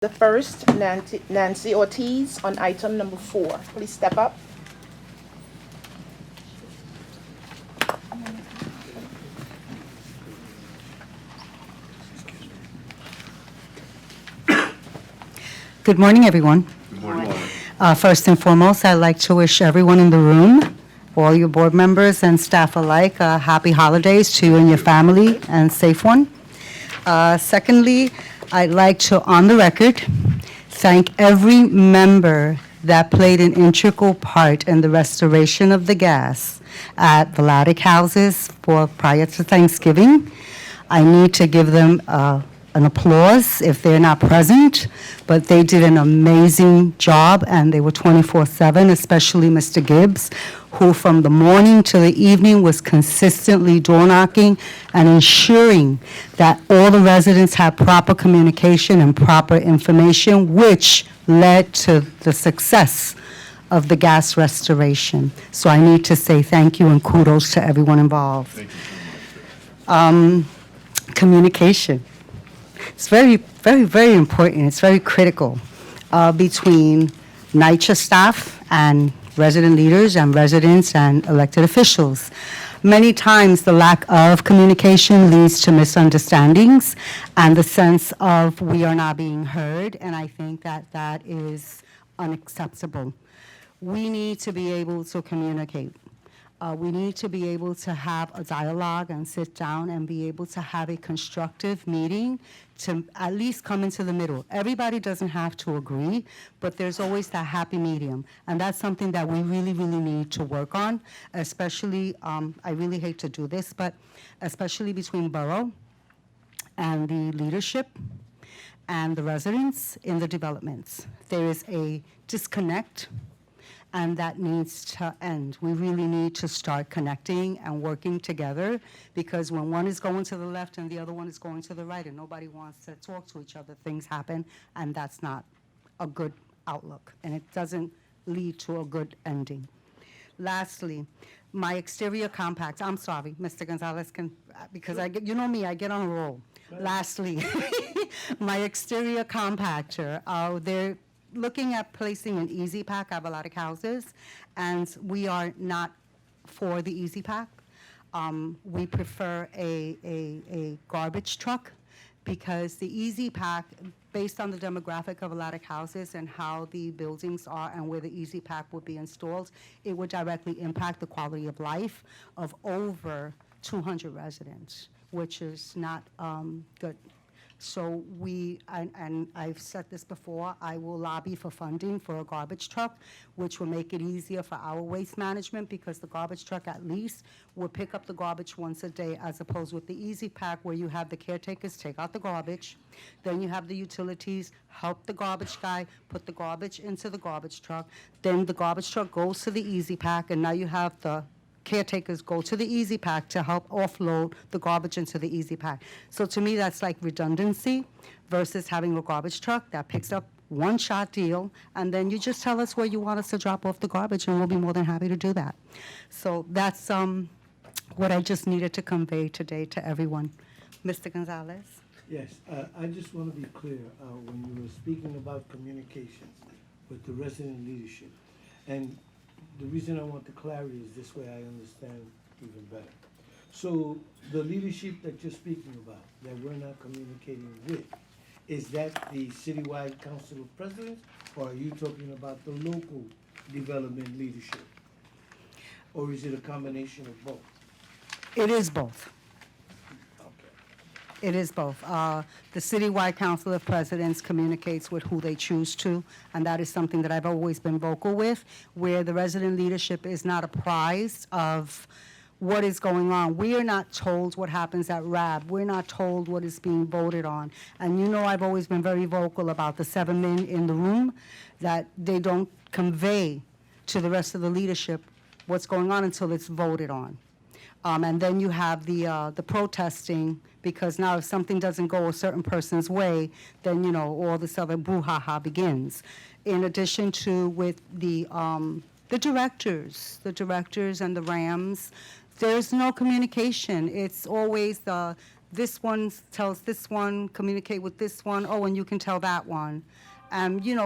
The first, Nancy Ortiz, on item number 4. Please step up. Good morning, everyone. Good morning. First and foremost, I'd like to wish everyone in the room, all your board members and staff alike, happy holidays to you and your family and safe one. Secondly, I'd like to, on the record, thank every member that played an integral part in the restoration of the gas at Vladic houses prior to Thanksgiving. I need to give them an applause if they're not present, but they did an amazing job, and they were 24/7, especially Mr. Gibbs, who from the morning to the evening was consistently door knocking and ensuring that all the residents had proper communication and proper information, which led to the success of the gas restoration. So I need to say thank you and kudos to everyone involved. Thank you so much. Communication. It's very, very, very important. It's very critical between NYCHA staff and resident leaders and residents and elected officials. Many times, the lack of communication leads to misunderstandings and the sense of we are not being heard, and I think that that is unacceptable. We need to be able to communicate. We need to be able to have a dialogue and sit down and be able to have a constructive meeting to at least come into the middle. Everybody doesn't have to agree, but there's always that happy medium. And that's something that we really, really need to work on, especially, I really hate to do this, but especially between borough and the leadership and the residents in the developments. There is a disconnect, and that needs to end. We really need to start connecting and working together, because when one is going to the left and the other one is going to the right and nobody wants to talk to each other, things happen, and that's not a good outlook, and it doesn't lead to a good ending. Lastly, my exterior compacts, I'm sorry, Mr. Gonzalez can, because you know me, I get on a roll. Lastly, my exterior compactor, they're looking at placing an easy pack at Vladic houses, and we are not for the easy pack. We prefer a garbage truck, because the easy pack, based on the demographic of Vladic houses and how the buildings are and where the easy pack would be installed, it would directly impact the quality of life of over 200 residents, which is not good. So and I've said this before, I will lobby for funding for a garbage truck, which will make it easier for our waste management, because the garbage truck at least will pick up the garbage once a day, as opposed with the easy pack where you have the caretakers take out the garbage, then you have the utilities help the garbage guy put the garbage into the garbage truck, then the garbage truck goes to the easy pack, and now you have the caretakers go to the easy pack to help offload the garbage into the easy pack. So to me, that's like redundancy versus having a garbage truck that picks up one-shot deal, and then you just tell us where you want us to drop off the garbage, and we'll be more than happy to do that. So that's what I just needed to convey today to everyone. Mr. Gonzalez? Yes, I just want to be clear, when you were speaking about communications with the resident leadership, and the reason I want the clarity is this way I understand even better. So the leadership that you're speaking about, that we're not communicating with, is that the citywide council of presidents, or are you talking about the local development leadership? Or is it a combination of both? It is both. Okay. It is both. The Citywide Council of Presidents communicates with who they choose to, and that is something that I've always been vocal with, where the resident leadership is not apprised of what is going on. We are not told what happens at RAB. We're not told what is being voted on. And you know I've always been very vocal about the 7 men in the room, that they don't convey to the rest of the leadership what's going on until it's voted on. And then you have the protesting, because now if something doesn't go a certain person's way, then, you know, all this other brouhaha begins. In addition to with the directors and the RAMs, there's no communication. It's always the this one tells this one, communicate with this one, oh, and you can tell that one.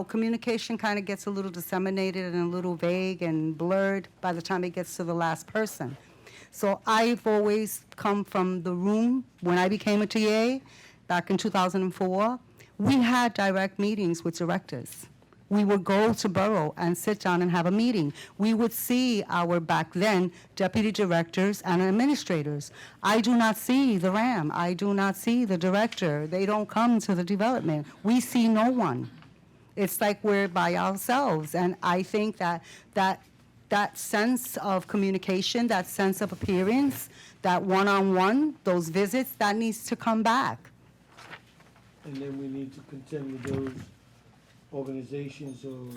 Communication kind of gets a little disseminated and a little vague and blurred by the time it gets to the last person. So I've always come from the room. When I became a TA back in 2004, we had direct meetings with directors. We would go to borough and sit down and have a meeting. We would see our, back then, deputy directors and administrators. I do not see the RAM. I do not see the director. They don't come to the development. We see no one. It's like we're by ourselves. And I think that sense of communication, that sense of appearance, that one-on-one, those visits, that needs to come back. And then we need to contend with those organizations or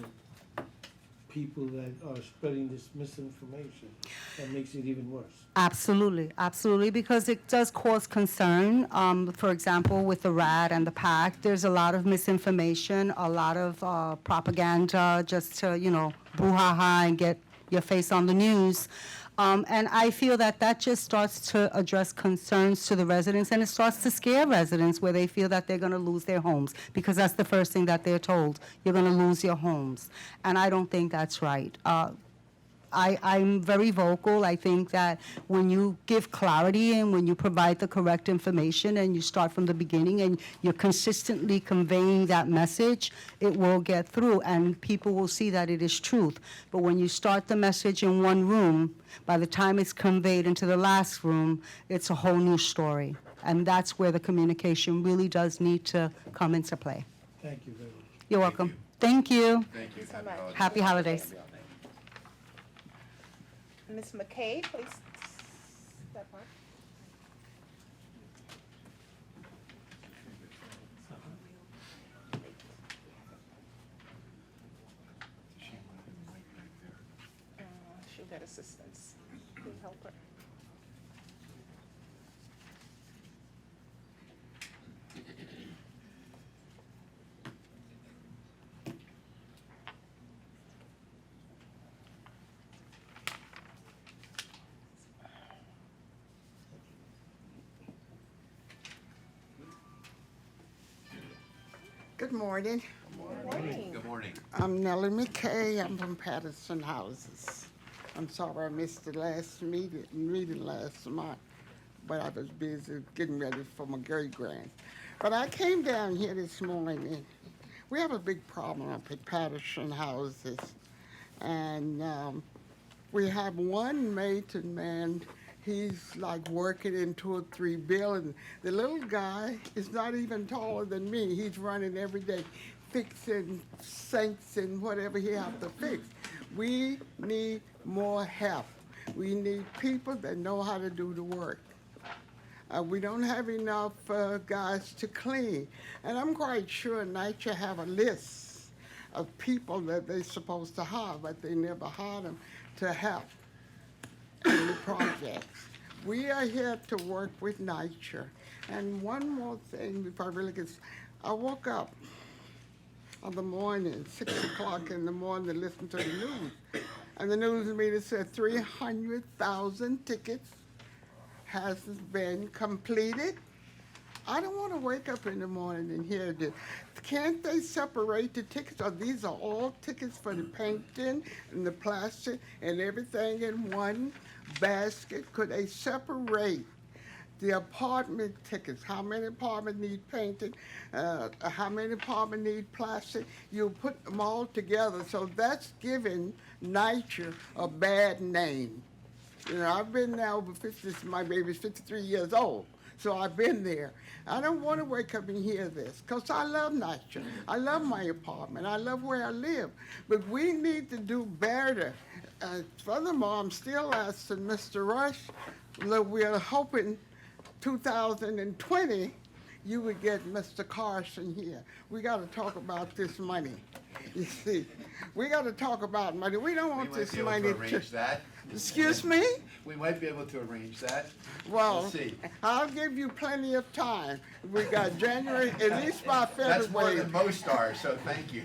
people that are spreading this misinformation. That makes it even worse. Absolutely, absolutely, because it does cause concern. For example, with the RAD and the PAC, there's a lot of misinformation, a lot of propaganda just to, brouhaha and get your face on the news. And I feel that just starts to address concerns to the residents, and it starts to scare residents where they feel that they're going to lose their homes, because that's the first thing that they're told. You're going to lose your homes. And I don't think that's right. I'm very vocal. I think that when you give clarity and when you provide the correct information and you start from the beginning and you're consistently conveying that message, it will get through and people will see that it is truth. But when you start the message in one room, by the time it's conveyed into the last room, it's a whole new story. And that's where the communication really does need to come into play. Thank you very much. You're welcome. Thank you. Thank you. so much. Happy holidays. Ms. McKay, please step up. She'll get assistance. Please help her. Good morning. Morning. Good morning. I'm Nellie McKay. I'm from Patterson Houses. I'm sorry I missed the last meeting last month, but I was busy getting ready for my great-grand. But I came down here this morning, and we have a big problem up at Patterson Houses. And we have one maintenance man. He's like working in 2 or 3 buildings. The little guy is not even taller than me. He's running every day, fixing sinks and whatever he has to fix. We need more help. We need people that know how to do the work. We don't have enough guys to clean. And I'm quite sure NYCHA have a list of people that they're supposed to hire, but they never hire them to help in the projects. We are here to work with NYCHA. And one more thing before I really get, I woke up in the morning, 6 o'clock in the morning, to listen to the news. And the news media said 300,000 tickets has been completed. I don't want to wake up in the morning and hear this. Can't they separate the tickets? Or these are all tickets for the painting and the plastic and everything in one basket? Could they separate the apartment tickets? How many apartments need painted? How many apartments need plastic? You put them all together. So that's giving NYCHA a bad name. I've been there over 50, my baby's 53 years old. So I've been there. I don't want to wake up and hear this, because I love NYCHA. I love my apartment. I love where I live. But we need to do better. Furthermore, I'm still asking Mr. Rush, look, we're hoping 2020 you would get Mr. Carson here. We got to talk about this money. You see, we got to talk about money. We don't want this money to arrange that. Excuse me? We might be able to arrange that. Well, We'll see. I'll give you plenty of time. We got January, at least by That's more February. than most are, so thank you.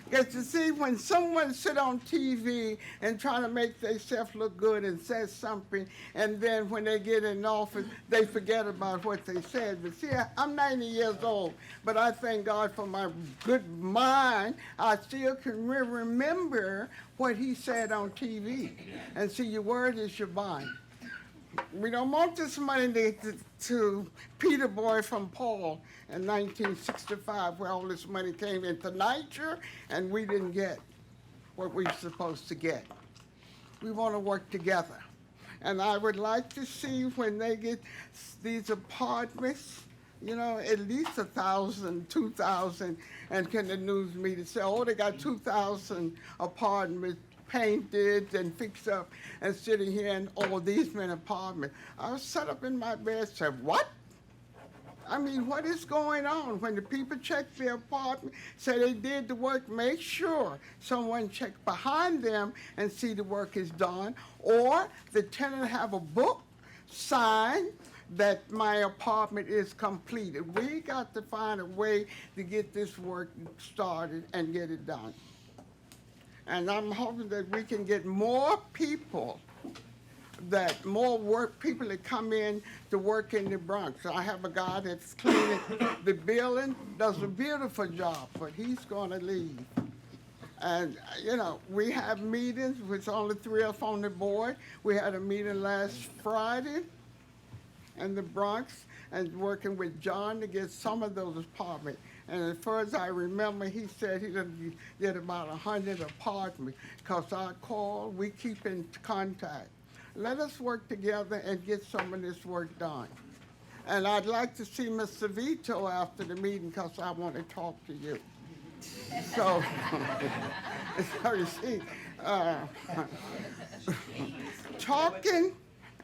Because you see, when someone sit on TV and try to make themselves look good and says something, and then when they get in office, they forget about what they said. But see, I'm 90 years old, but I thank God for my good mind. I still can remember what he said on TV. And see, your word is your bond. We don't want this money to Peter Boy from Paul in 1965, where all this money came into NYCHA, and we didn't get what we were supposed to get. We want to work together. And I would like to see when they get these apartments, you know, at least 1,000, 2,000, and can the news media say, oh, they got 2,000 apartments painted and fixed up and sitting here in all these many apartments. I was set up in my bed, said, what? I mean, what is going on? When the people check their apartment, say they did the work, make sure someone check behind them and see the work is done, or the tenant have a book signed that my apartment is completed. We got to find a way to get this work started and get it done. And I'm hoping that we can get more people, people that come in to work in the Bronx. I have a guy that's cleaning the building, does a beautiful job, but he's gonna leave. And, you know, we have meetings, with only 3 of us on the board. We had a meeting last Friday in the Bronx and working with John to get some of those apartments. And as far as I remember, he said he did about 100 apartments, because I call, we keep in contact. Let us work together and get some of this work done. And I'd like to see Mr. Vito after the meeting, because I want to talk to you. So, so you see, talking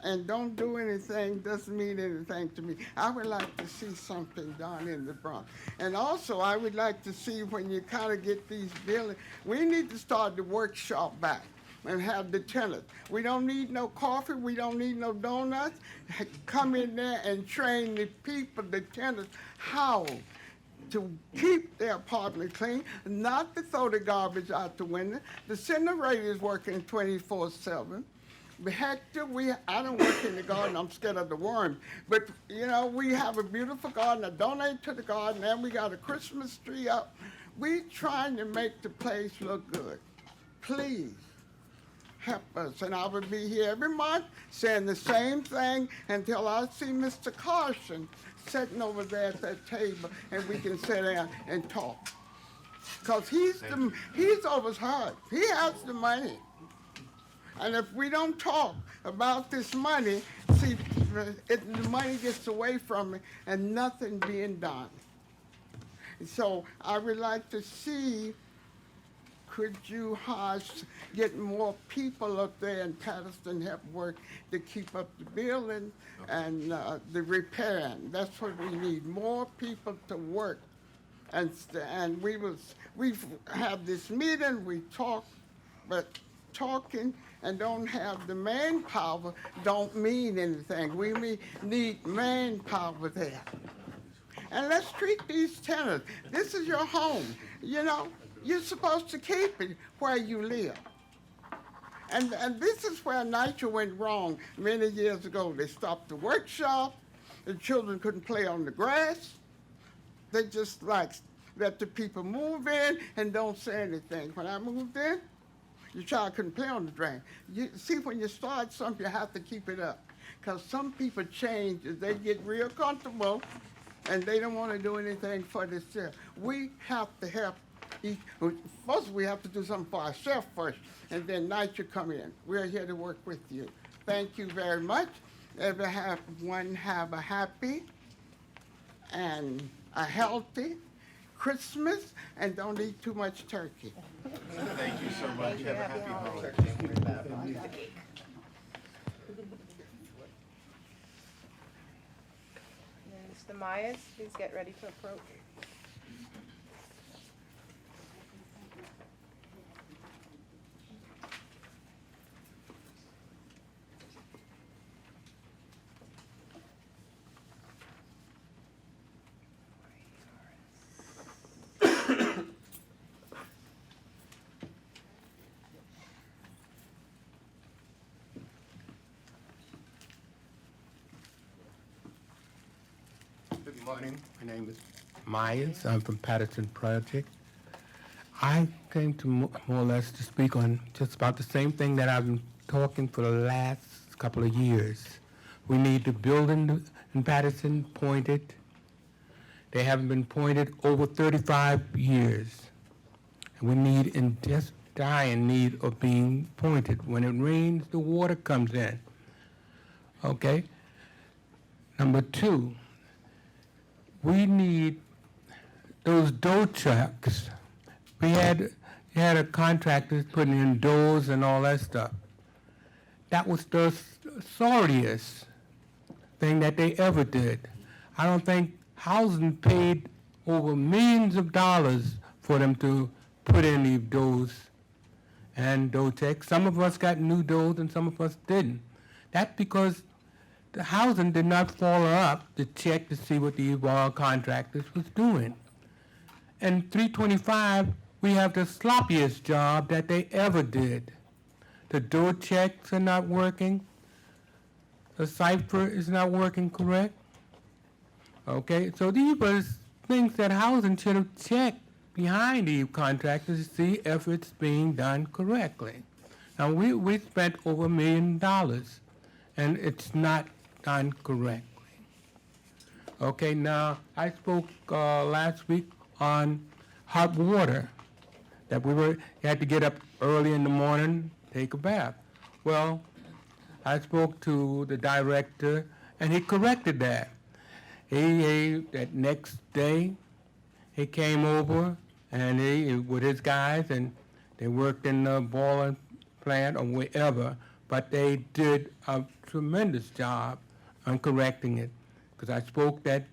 and don't do anything doesn't mean anything to me. I would like to see something done in the Bronx. And also, I would like to see when you kind of get these buildings, we need to start the workshop back and have the tenants. We don't need no coffee, we don't need no donuts. Come in there and train the people, the tenants, how to keep their apartment clean, not to throw the garbage out the window. The incinerator is working 24/7. Hector, I don't work in the garden, I'm scared of the worms. But, you know, we have a beautiful garden, I donate to the garden, and we got a Christmas tree up. We trying to make the place look good. Please, help us. And I will be here every month saying the same thing until I see Mr. Carson sitting over there at that table and we can sit down and talk. Because he's overheard. He has the money. And if we don't talk about this money, see, the money gets away from it and nothing being done. So I would like to see, could you get more people up there in Patterson help work to keep up the building and the repairing. That's what we need, more people to work. And we've had this meeting, we talk, but talking and don't have the manpower don't mean anything. We need manpower there. And let's treat these tenants. This is your home. You know, you're supposed to keep it where you live. And this is where NYCHA went wrong many years ago. They stopped the workshop. The children couldn't play on the grass. They just let the people move in and don't say anything. When I moved in, your child couldn't play on the drain. You see, when you start something, you have to keep it up. Because some people change, they get real comfortable, and they don't want to do anything for themselves. We have to help. First, we have to do something for ourselves first, and then NYCHA come in. We're here to work with you. Thank you very much. Everyone have a happy and a healthy Christmas, and don't eat too much turkey. Thank you so much. Have a happy holiday. Mr. Myers, please get ready to approach. Morning. My name is Mayans. I'm from Patterson Project. I came to more or less to speak on just about the same thing that I've been talking for the last couple of years. We need the building in Patterson pointed. They haven't been pointed over 35 years. And we need, and just die in need of being pointed. When it rains, the water comes in. Okay? Number two, we need those dough trucks. We had a contractor putting in doughs and all that stuff. That was the sorriest thing that they ever did. I don't think housing paid over millions of dollars for them to put in these doughs and dough checks. Some of us got new doughs and some of us didn't. That's because the housing did not follow up to check to see what the contractors was doing. And 325, we have the sloppiest job that they ever did. The door checks are not working. The cipher is not working correct. Okay, so these were things that housing should have checked behind the contractors to see if it's being done correctly. Now, we spent over $1 million, and it's not done correctly. Okay, now, I spoke last week on hot water, that you had to get up early in the morning, take a bath. Well, I spoke to the director, and he corrected that. That next day, he came over, and with his guys, and they worked in the boiler plant or wherever, but they did a tremendous job on correcting it. Because I spoke that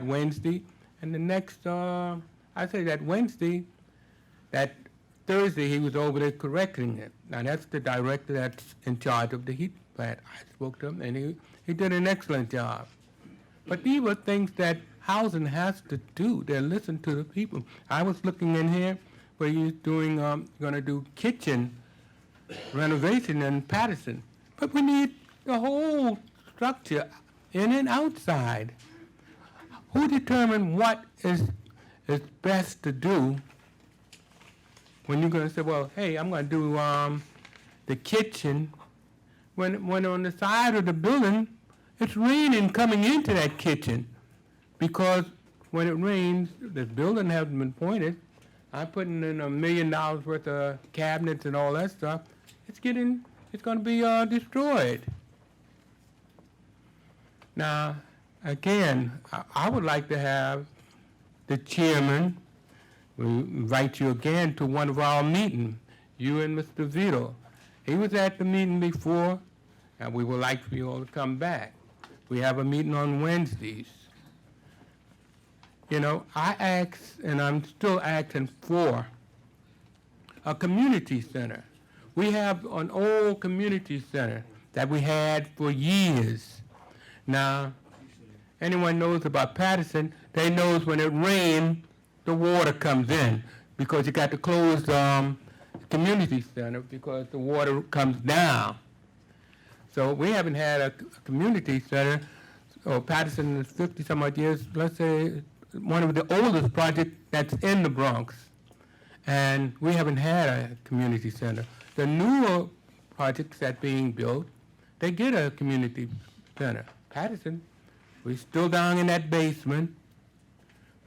Wednesday, and the next, that Wednesday, that Thursday, he was over there correcting it. Now, that's the director that's in charge of the heat plant. I spoke to him, and he did an excellent job. But these were things that housing has to do. They listen to the people. I was looking in here where he's doing, going to do kitchen renovation in Patterson. But we need the whole structure in and outside. Who determined what is best to do when you're going to say, well, hey, I'm going to do the kitchen, when on the side of the building, it's raining coming into that kitchen, because when it rains, the building hasn't been pointed. I'm putting in $1 million worth of cabinets and all that stuff. It's going to be destroyed. Now, again, I would like to have the chairman, we invite you again to one of our meetings, you and Mr. Vito. He was at the meeting before, and we would like for you all to come back. We have a meeting on Wednesdays. You know, I asked, and I'm still asking for, a community center. We have an old community center that we had for years. Now, anyone knows about Patterson, they knows when it rains, the water comes in, because you got to close the community center because the water comes down. So we haven't had a community center. So Patterson is 50-some odd years, let's say one of the oldest projects that's in the Bronx. And we haven't had a community center. The newer projects that are being built, they get a community center. Patterson, we're still down in that basement.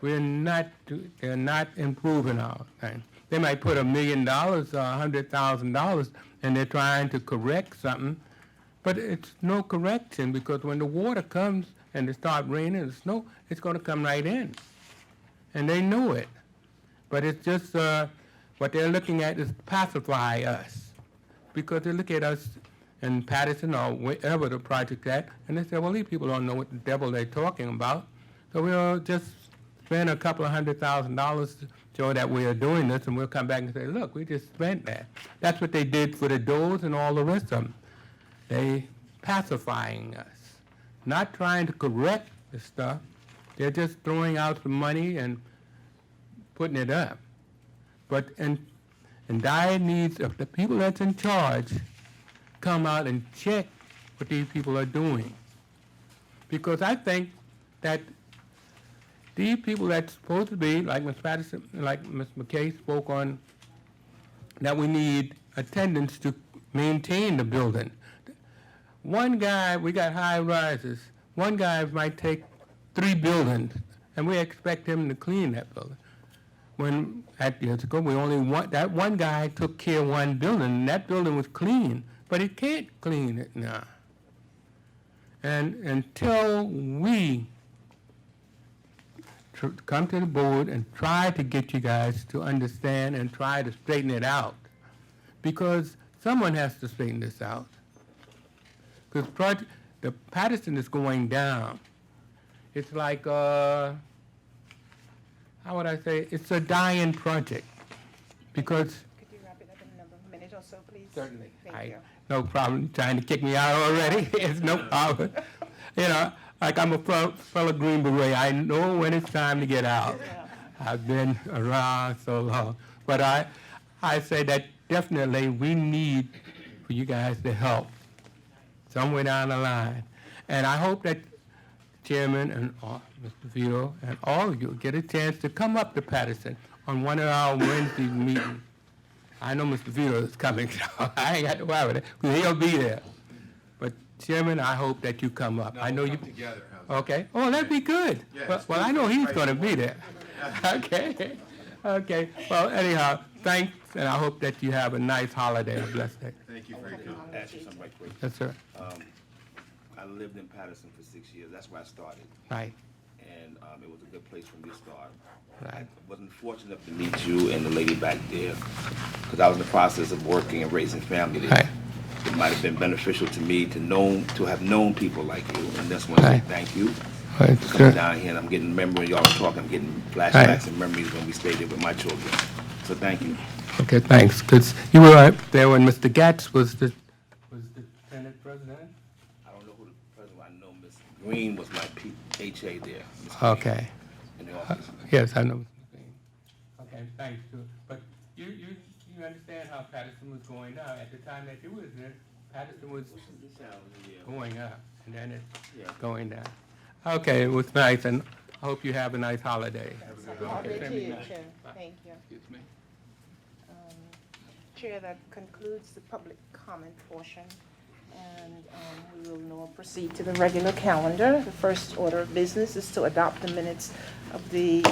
They're not improving our thing. They might put $1 million or $100,000 and they're trying to correct something, but it's no correction, because when the water comes and it starts raining and snow, it's going to come right in. And they know it. But it's just what they're looking at is pacify us, because they look at us in Patterson or wherever the project's at, and they say, well, these people don't know what the devil they're talking about. So we'll just spend a couple of $100,000 to show that we are doing this, and we'll come back and say, look, we just spent that. That's what they did for the doors and all the rest of them. They pacifying us, not trying to correct the stuff. They're just throwing out the money and putting it up. But in dire needs of the people that's in charge, come out and check what these people are doing. Because I think that these people that's supposed to be, like Ms. Patterson, like Ms. McKay spoke on, that we need attendants to maintain the building. One guy, we got high rises, one guy might take 3 buildings, and we expect him to clean that building. When, at years ago, that one guy took care of 1 building, and that building was clean, but he can't clean it now. And until we come to the board and try to get you guys to understand and try to straighten it out, because someone has to straighten this out. Because the Patterson is going down. It's like, how would I say, it's a dying project, because... Could you wrap it up in another minute or so, please? Certainly. Thank you. No problem trying to kick me out already. It's no problem. You know, like I'm a fellow Green Beret. I know when it's time to get out. I've been around so long. But I say that definitely we need for you guys to help somewhere down the line. And I hope that Chairman and Mr. Vito and all of you get a chance to come up to Patterson on one of our Wednesday meetings. I know Mr. Vito is coming, so I ain't got to worry with it, because he'll be there. But Chairman, I hope that you come up. No, I know we'll you. come together. How's that? Okay. Oh, that'd be good. Yeah, Well, it's well, I good. know he's Right. going to be there. Okay. Okay. Well, anyhow, thanks, and I hope that you have a nice holiday, a blessed day. Thank you for your comment. Ask you something right quick. Yes, sir. I lived in Patterson for 6 years. That's where I started. Right. And it was a good place for me to start. Right. I wasn't fortunate enough to meet you and the lady back there because I was in the process of working and raising family there. Right. It might have been beneficial to me to have known people like you. And that's when I say Right. thank you Right, for coming sir. down here. And I'm getting memories. Y'all were talking. I'm getting flashbacks Right. and memories when we stayed there with my children. So thank you. Okay, thanks. Because you were right there when Mr. Gatz was the Senate president. I don't know who the president was. I know Miss Green was my HA there. Miss Green, Okay. in the office. Yes, I know. Mr. Green. Okay, thanks, too. But you understand how Patterson was going down. At the time that you was there, Patterson was going up, and then it's going down. Okay, it was nice, and I hope you have a nice holiday. Holiday to you, Chair. Thank you. Excuse me. Chair, that concludes the public comment portion, and we will now proceed to the regular calendar. The first order of business is to adopt the minutes of the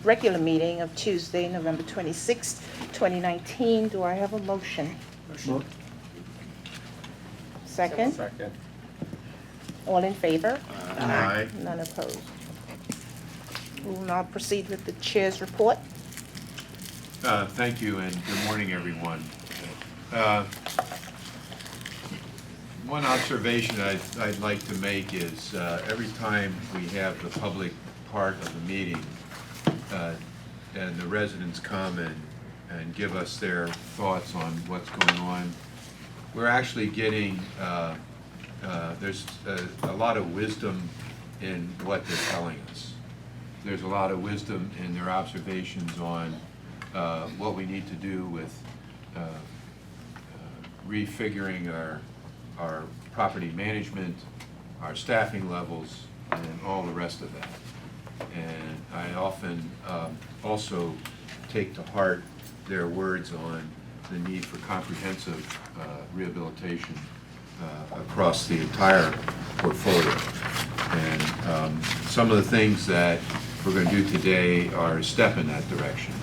regular meeting of Tuesday, November 26th, 2019. Do I have a motion? Second? Second. All in favor? Aye. None opposed. We will now proceed with the chair's report. Thank you, and good morning, everyone. One observation I'd like to make is every time we have the public part of the meeting and the residents come and give us their thoughts on what's going on, we're actually getting, there's a lot of wisdom in what they're telling us. There's a lot of wisdom in their observations on what we need to do with refiguring our property management, our staffing levels, and all the rest of that. And I often also take to heart their words on the need for comprehensive rehabilitation across the entire portfolio. And some of the things that we're going to do today are a step in that direction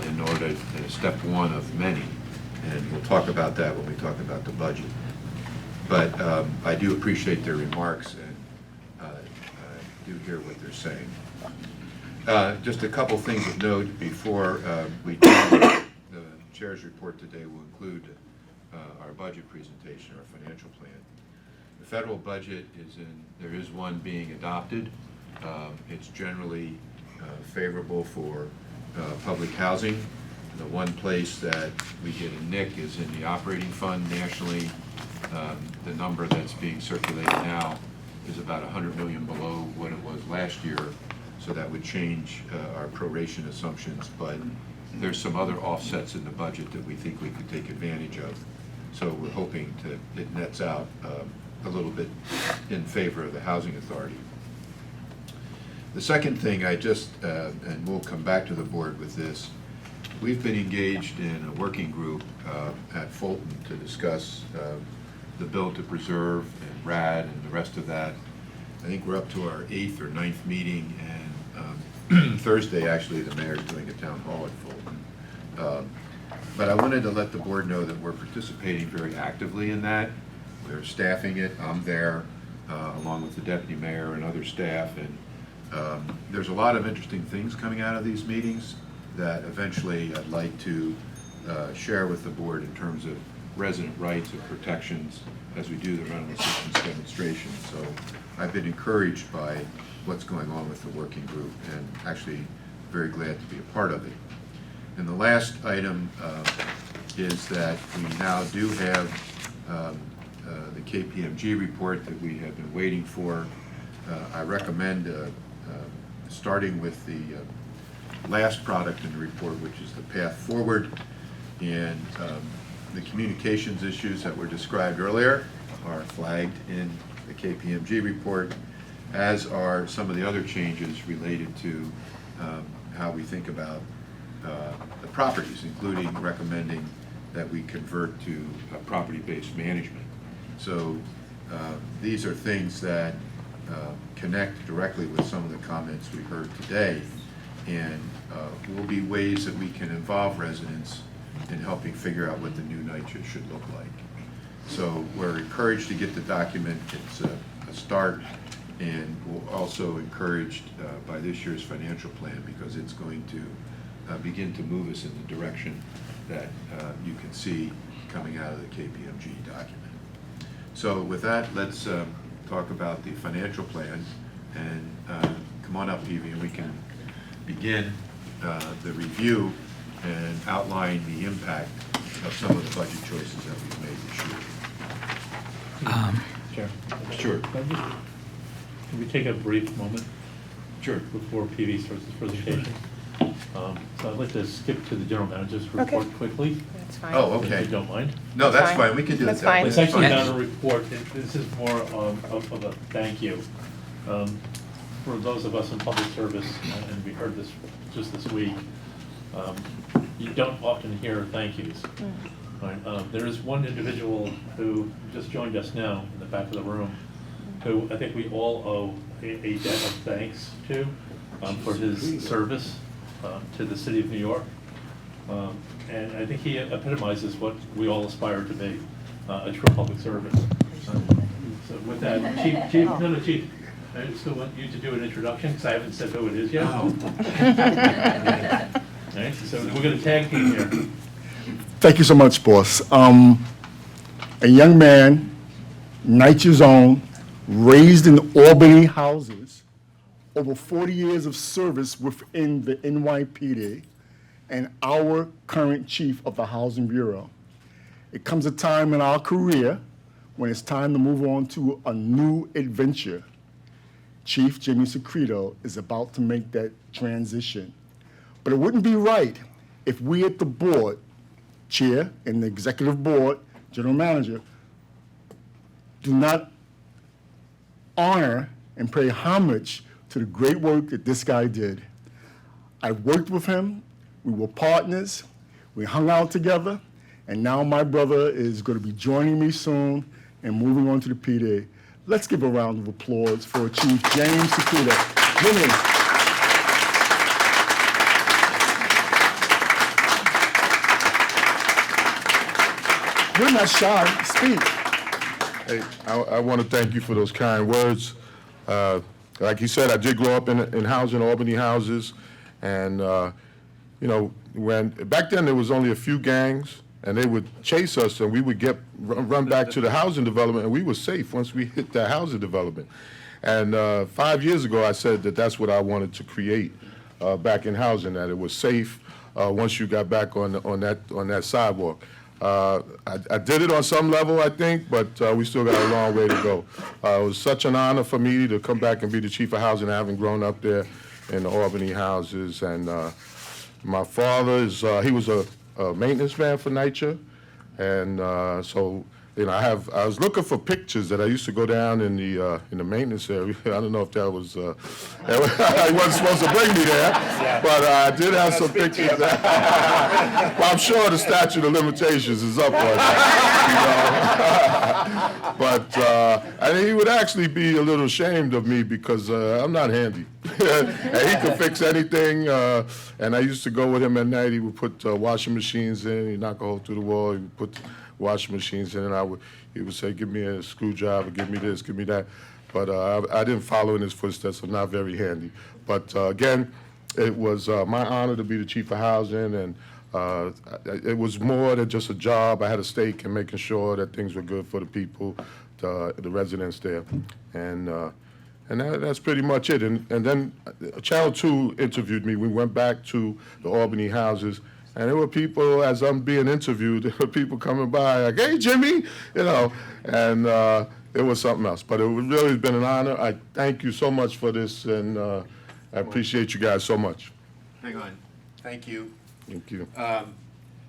in order to step one of many. And we'll talk about that when we talk about the budget. But I do appreciate their remarks, and I do hear what they're saying. Just a couple things of note before we do the chair's report today will include our budget presentation, our financial plan. The federal budget there is one being adopted. It's generally favorable for public housing. The one place that we get a nick is in the operating fund nationally. The number that's being circulated now is about $100 million below what it was last year, so that would change our proration assumptions, but there's some other offsets in the budget that we think we could take advantage of. So we're hoping it nets out a little bit in favor of the housing authority. The second thing I just, and we'll come back to the board with this, we've been engaged in a working group at Fulton to discuss the bill to preserve and RAD and the rest of that. I think we're up to our 8th or 9th meeting, and Thursday, actually, the mayor's doing a town hall at Fulton. But I wanted to let the board know that we're participating very actively in that. We're staffing it. I'm there, along with the deputy mayor and other staff, and there's a lot of interesting things coming out of these meetings that eventually I'd like to share with the board in terms of resident rights and protections as we do the rental assistance demonstration. So I've been encouraged by what's going on with the working group and actually very glad to be a part of it. And the last item is that we now do have the KPMG report that we have been waiting for. I recommend starting with the last product in the report, which is the path forward, and the communications issues that were described earlier are flagged in the KPMG report, as are some of the other changes related to how we think about the properties, including recommending that we convert to property-based management. So these are things that connect directly with some of the comments we heard today, and will be ways that we can involve residents in helping figure out what the new NYCHA should look like. So we're encouraged to get the document. It's a start, and we're also encouraged by this year's financial plan, because it's going to begin to move us in the direction that you can see coming out of the KPMG document. So with that, let's talk about the financial plan, and come on up, Evie, and we can begin the review and outline the impact of some of the budget choices that we've made this year. Chair. Sure. Can we take a brief moment? Sure. Before PV starts his presentation? So I'd like to skip to the general manager's Okay. report quickly, That's fine. Oh, if okay. you don't mind. No, That's that's fine. fine. We can do it That's that way. fine. It's actually Fine. not a report. This is more of a thank you. For those of us in public service, and we heard this just this week, you don't often hear thank yous. Right? There is one individual who just joined us now in the back of the room, who I think we all owe a debt of thanks to for his service to the city of New York. And I think he epitomizes what we all aspire to be, a true public servant. So with that, Chief, I still want you to do an introduction, because I haven't said who it is yet. All right, so we're going to tag team here. Thank you so much, boss. A young man, NYCHA's own, raised in Albany houses, over 40 years of service within the NYPD, and our current chief of the Housing Bureau. It comes a time in our career when it's time to move on to a new adventure. Chief Jimmy Secreto is about to make that transition. But it wouldn't be right if we at the board, chair and the executive board, general manager, do not honor and pay homage to the great work that this guy did. I worked with him, we were partners, we hung out together, and now my brother is going to be joining me soon and moving on to the PD. Let's give a round of applause for Chief James Secreto. Jimmy. You're not shy, speak. Hey, I want to thank you for those kind words. Like you said, I did grow up in housing, Albany houses, and you know, back then there was only a few gangs, and they would chase us, and we would run back to the housing development, and we were safe once we hit that housing development. And 5 years ago, I said that that's what I wanted to create back in housing, that it was safe once you got back on that sidewalk. I did it on some level, I think, but we still got a long way to go. It was such an honor for me to come back and be the chief of housing, having grown up there in the Albany houses. And my father he was a maintenance man for NYCHA, and so you know, I was looking for pictures that I used to go down in the maintenance area. I don't know if that was, I wasn't supposed to bring me there, but I did have some pictures. Well, I'm sure the statute of limitations is up on that, you know. But, and he would actually be a little ashamed of me because I'm not handy. And he could fix anything, and I used to go with him at night. He would put washing machines in, he'd knock a hole through the wall, he would put washing machines in, and he would say, give me a screwdriver, give me this, give me that. But I didn't follow in his footsteps. I'm not very handy. But again, it was my honor to be the chief of housing, and it was more than just a job. I had a stake in making sure that things were good for the people, the residents there. And that's pretty much it. And then Channel 2 interviewed me. We went back to the Albany houses, and there were people, as I'm being interviewed, there were people coming by like, hey, Jimmy, you know, and it was something else. But it really has been an honor. I thank you so much for this, and I appreciate you guys so much. Hang on. Thank you. Thank you.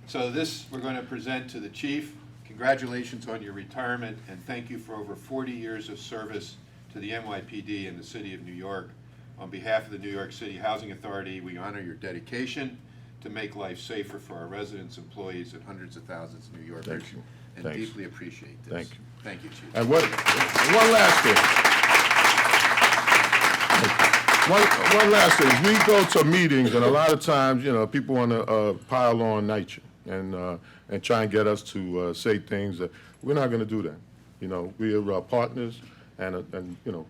So this, we're going to present to the chief. Congratulations on your retirement, and thank you for over 40 years of service to the NYPD and the City of New York. On behalf of the New York City Housing Authority, we honor your dedication to make life safer for our residents, employees, and hundreds of thousands of New Yorkers. Thank you. And Thanks. deeply appreciate this. Thank you. Thank you, Chief. And one last thing. One last thing. We go to meetings, and a lot of times, you know, people want to pile on NYCHA and try and get us to say things that we're not going to do that. You know, we are partners, and you know,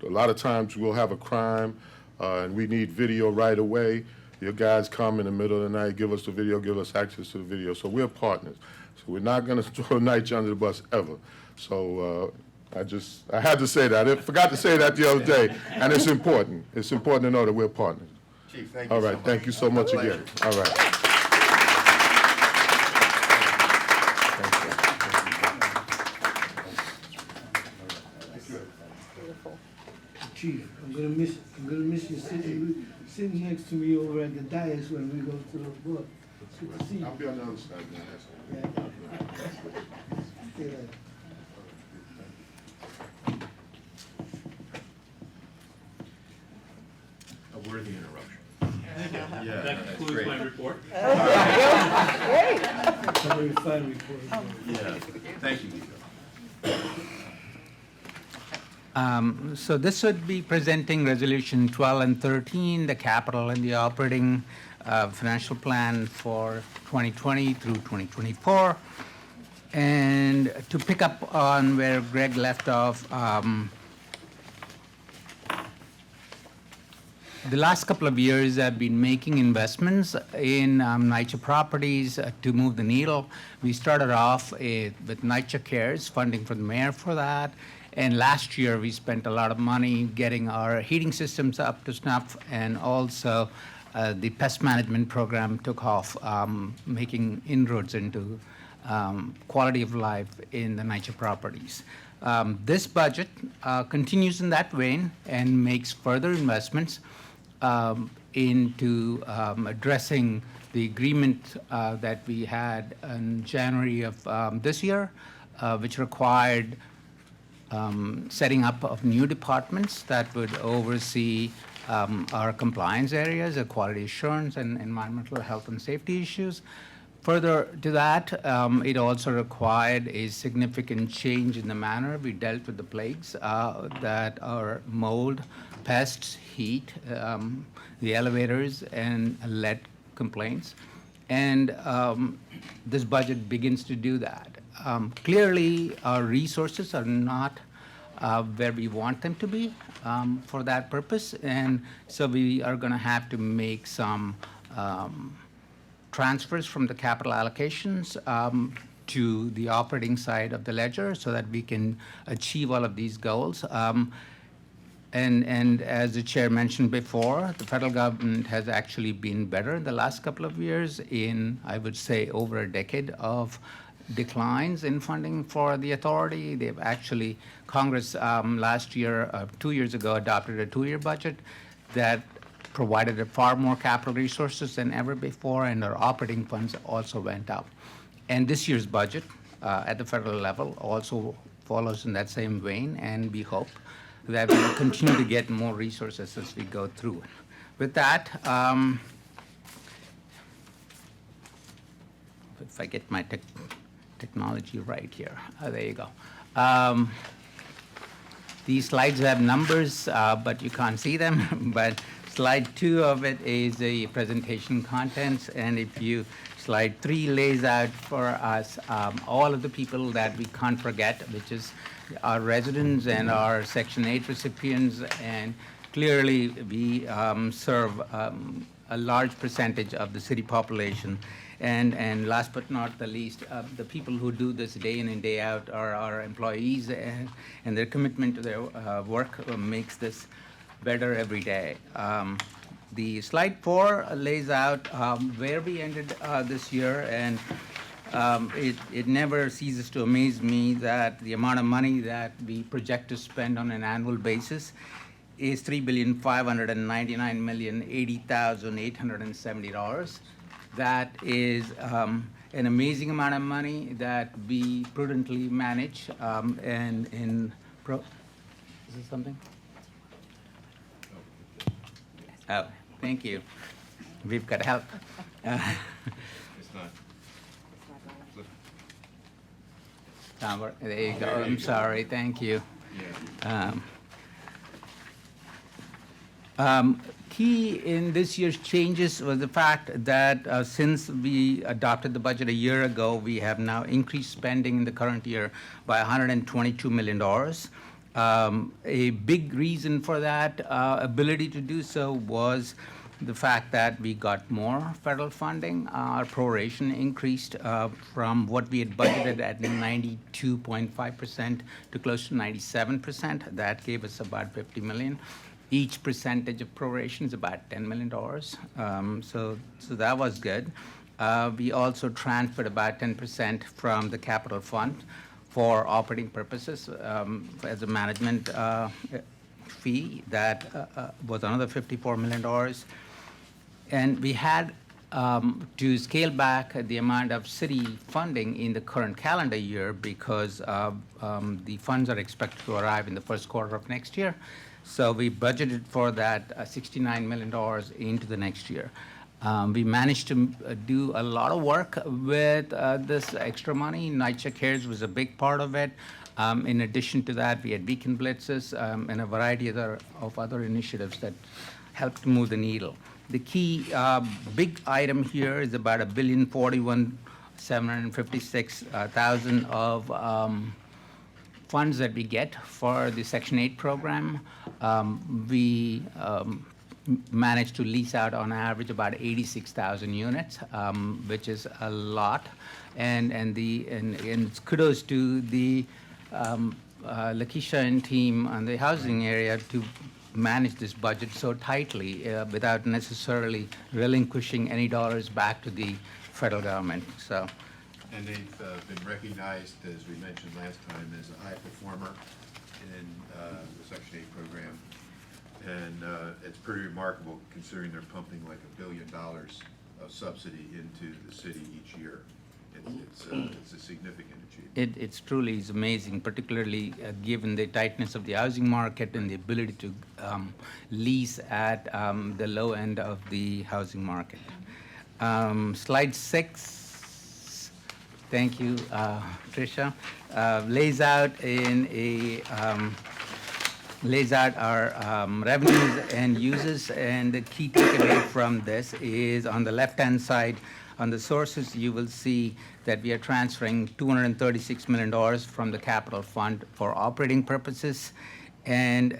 a lot of times we'll have a crime, and we need video right away. Your guys come in the middle of the night, give us the video, give us access to the video. So we're partners. So we're not going to throw NYCHA under the bus ever. So I had to say that. I forgot to say that the other day, and it's important. It's important to know that we're partners. Chief, thank you All so right, much. thank you so much again. All right. Chief, I'm gonna miss you sitting next to me over at the dais when we go to the board. It's good to see you. I'll be on the other side now. Yeah. Stay there. A worthy interruption. That concludes my report. Very fine report. Yeah. Thank you, Vito. So this would be presenting Resolution 12 and 13, the capital and the operating financial plan for 2020 through 2024. And to pick up on where Greg left off, the last couple of years I've been making investments in NYCHA properties to move the needle. We started off with NYCHA Cares, funding from the mayor for that. And last year, we spent a lot of money getting our heating systems up to snuff, and also the pest management program took off, making inroads into quality of life in the NYCHA properties. This budget continues in that vein and makes further investments into addressing the agreement that we had in January of this year, which required setting up of new departments that would oversee our compliance areas, quality assurance, and environmental health and safety issues. Further to that, it also required a significant change in the manner we dealt with the plagues that are mold, pests, heat, the elevators, and lead complaints. And this budget begins to do that. Clearly, our resources are not where we want them to be for that purpose, and so we are going to have to make some transfers from the capital allocations to the operating side of the ledger so that we can achieve all of these goals. And as the chair mentioned before, the federal government has actually been better in the last couple of years in, I would say, over a decade of declines in funding for the authority. They've actually, Congress last year, 2 years ago, adopted a 2-year budget that provided far more capital resources than ever before, and our operating funds also went up. And this year's budget at the federal level also follows in that same vein, and we hope that we will continue to get more resources as we go through. With that, if I get my technology right here, there you go. These slides have numbers, but you can't see them. But slide 2 of it is the presentation contents, and if you slide 3 lays out for us all of the people that we can't forget, which is our residents and our Section 8 recipients, and clearly we serve a large percentage of the city population. And last but not the least, the people who do this day in and day out are our employees, and their commitment to their work makes this better every day. The slide 4 lays out where we ended this year, and it never ceases to amaze me that the amount of money that we project to spend on an annual basis is $3,599,080,870. That is an amazing amount of money that we prudently manage. Is this something? Oh, thank you. We've got help. It's not. There you go. I'm sorry. Thank you. Yeah. Key in this year's changes was the fact that since we adopted the budget a year ago, we have now increased spending in the current year by $122 million. A big reason for that ability to do so was the fact that we got more federal funding. Our proration increased from what we had budgeted at 92.5% to close to 97%. That gave us about $50 million. Each percentage of proration is about $10 million. So that was good. We also transferred about 10% from the capital fund for operating purposes as a management fee. That was another $54 million. And we had to scale back the amount of city funding in the current calendar year because the funds are expected to arrive in the first quarter of next year. So we budgeted for that $69 million into the next year. We managed to do a lot of work with this extra money. NYCHA Cares was a big part of it. In addition to that, we had weekend blitzes and a variety of other initiatives that helped move the needle. The key big item here is about $1,041,756,000 of funds that we get for the Section 8 program. We managed to lease out on average about 86,000 units, which is a lot. And kudos to the NYCHA and team on the housing area to manage this budget so tightly without necessarily relinquishing any dollars back to the federal government. So. And they've been recognized, as we mentioned last time, as a high performer in the Section 8 program. And it's pretty remarkable considering they're pumping like $1 billion of subsidy into the city each year. It's a significant achievement. It's truly is amazing, particularly given the tightness of the housing market and the ability to lease at the low end of the housing market. Slide 6. Thank you, Tricia. Lays out our revenues and uses, and the key takeaway from this is on the left-hand side, on the sources, you will see that we are transferring $236 million from the capital fund for operating purposes, and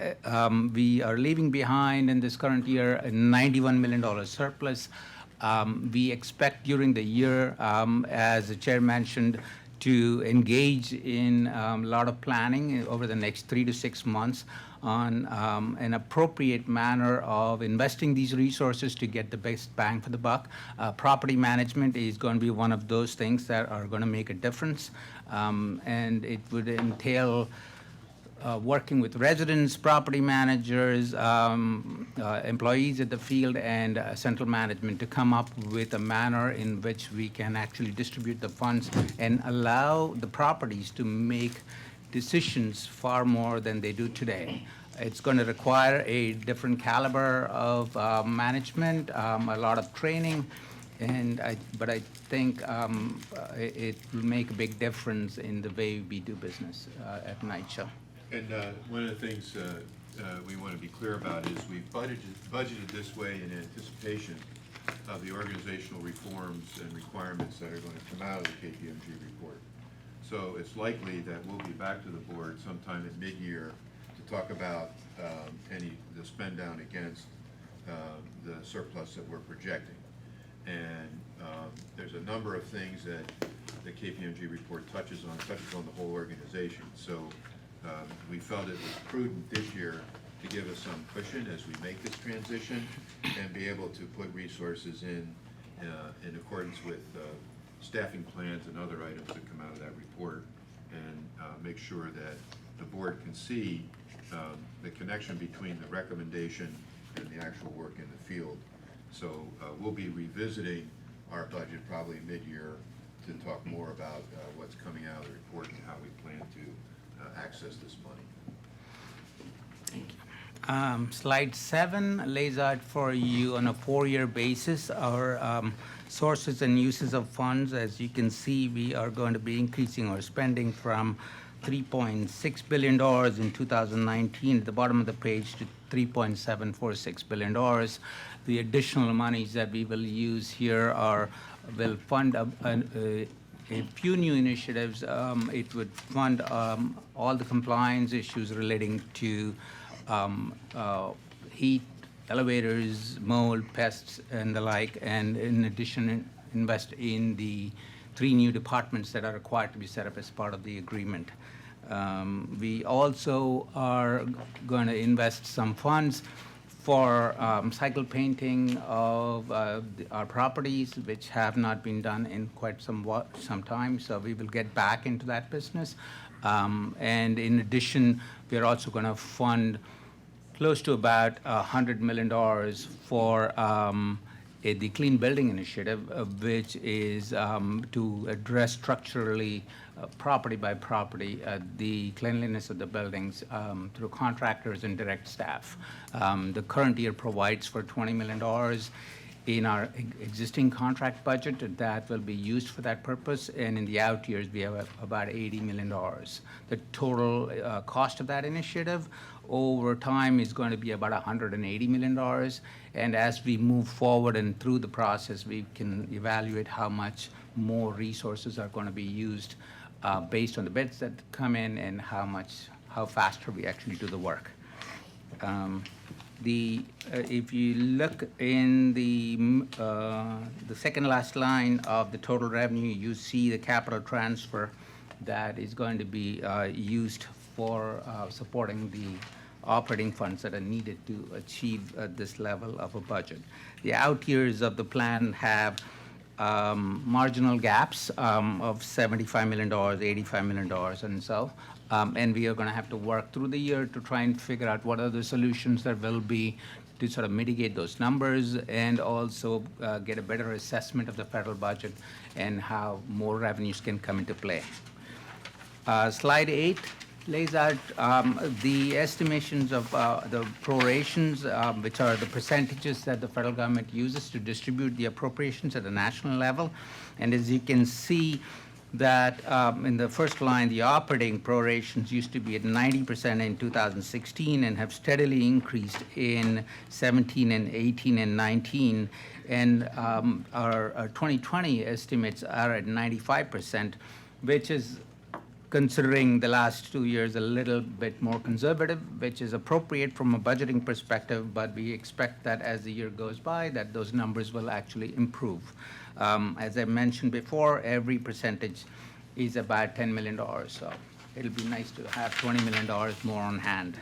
we are leaving behind in this current year a $91 million surplus. We expect during the year, as the chair mentioned, to engage in a lot of planning over the next 3 to 6 months on an appropriate manner of investing these resources to get the best bang for the buck. Property management is going to be one of those things that are going to make a difference, and it would entail working with residents, property managers, employees at the field, and central management to come up with a manner in which we can actually distribute the funds and allow the properties to make decisions far more than they do today. It's going to require a different caliber of management, a lot of training, but I think it will make a big difference in the way we do business at NYCHA. And one of the things we want to be clear about is we've budgeted this way in anticipation of the organizational reforms and requirements that are going to come out of the KPMG report. So it's likely that we'll be back to the board sometime at mid-year to talk about the spend down against the surplus that we're projecting. And there's a number of things that the KPMG report touches on the whole organization. So we felt it was prudent this year to give us some cushion as we make this transition and be able to put resources in accordance with staffing plans and other items that come out of that report, and make sure that the board can see the connection between the recommendation and the actual work in the field. So we'll be revisiting our budget probably mid-year to talk more about what's coming out of the report and how we plan to access this money. Thank you. Slide 7 lays out for you on a 4-year basis our sources and uses of funds. As you can see, we are going to be increasing our spending from $3.6 billion in 2019 at the bottom of the page to $3.746 billion. The additional monies that we will use here will fund a few new initiatives. It would fund all the compliance issues relating to heat, elevators, mold, pests, and the like, and in addition, invest in the 3 new departments that are required to be set up as part of the agreement. We also are going to invest some funds for cycle painting of our properties, which have not been done in quite some time, so we will get back into that business. And in addition, we're also going to fund close to about $100 million for the Clean Building Initiative, which is to address structurally, property by property, the cleanliness of the buildings through contractors and direct staff. The current year provides for $20 million in our existing contract budget that will be used for that purpose, and in the out years we have about $80 million. The total cost of that initiative over time is going to be about $180 million, and as we move forward and through the process, we can evaluate how much more resources are going to be used based on the bids that come in and how faster we actually do the work. If you look in the second last line of the total revenue, you see the capital transfer that is going to be used for supporting the operating funds that are needed to achieve this level of a budget. The out years of the plan have marginal gaps of $75 million, $85 million, and so. And we are going to have to work through the year to try and figure out what are the solutions there will be to sort of mitigate those numbers and also get a better assessment of the federal budget and how more revenues can come into play. Slide 8 lays out the estimations of the prorations, which are the percentages that the federal government uses to distribute the appropriations at the national level. And as you can see, that in the first line, the operating prorations used to be at 90% in 2016 and have steadily increased in 17 and 18 and 19. And our 2020 estimates are at 95%, which is, considering the last 2 years, a little bit more conservative, which is appropriate from a budgeting perspective, but we expect that as the year goes by, that those numbers will actually improve. As I mentioned before, every percentage is about $10 million, so it'll be nice to have $20 million more on hand.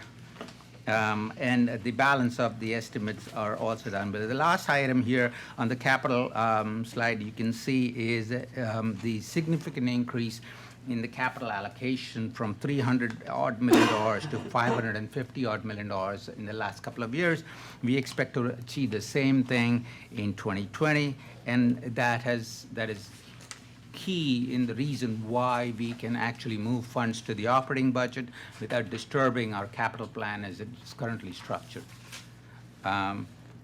And the balance of the estimates are also done. But the last item here on the capital slide you can see is the significant increase in the capital allocation from $300 odd million to $550 odd million in the last couple of years. We expect to achieve the same thing in 2020, and that is key in the reason why we can actually move funds to the operating budget without disturbing our capital plan as it's currently structured.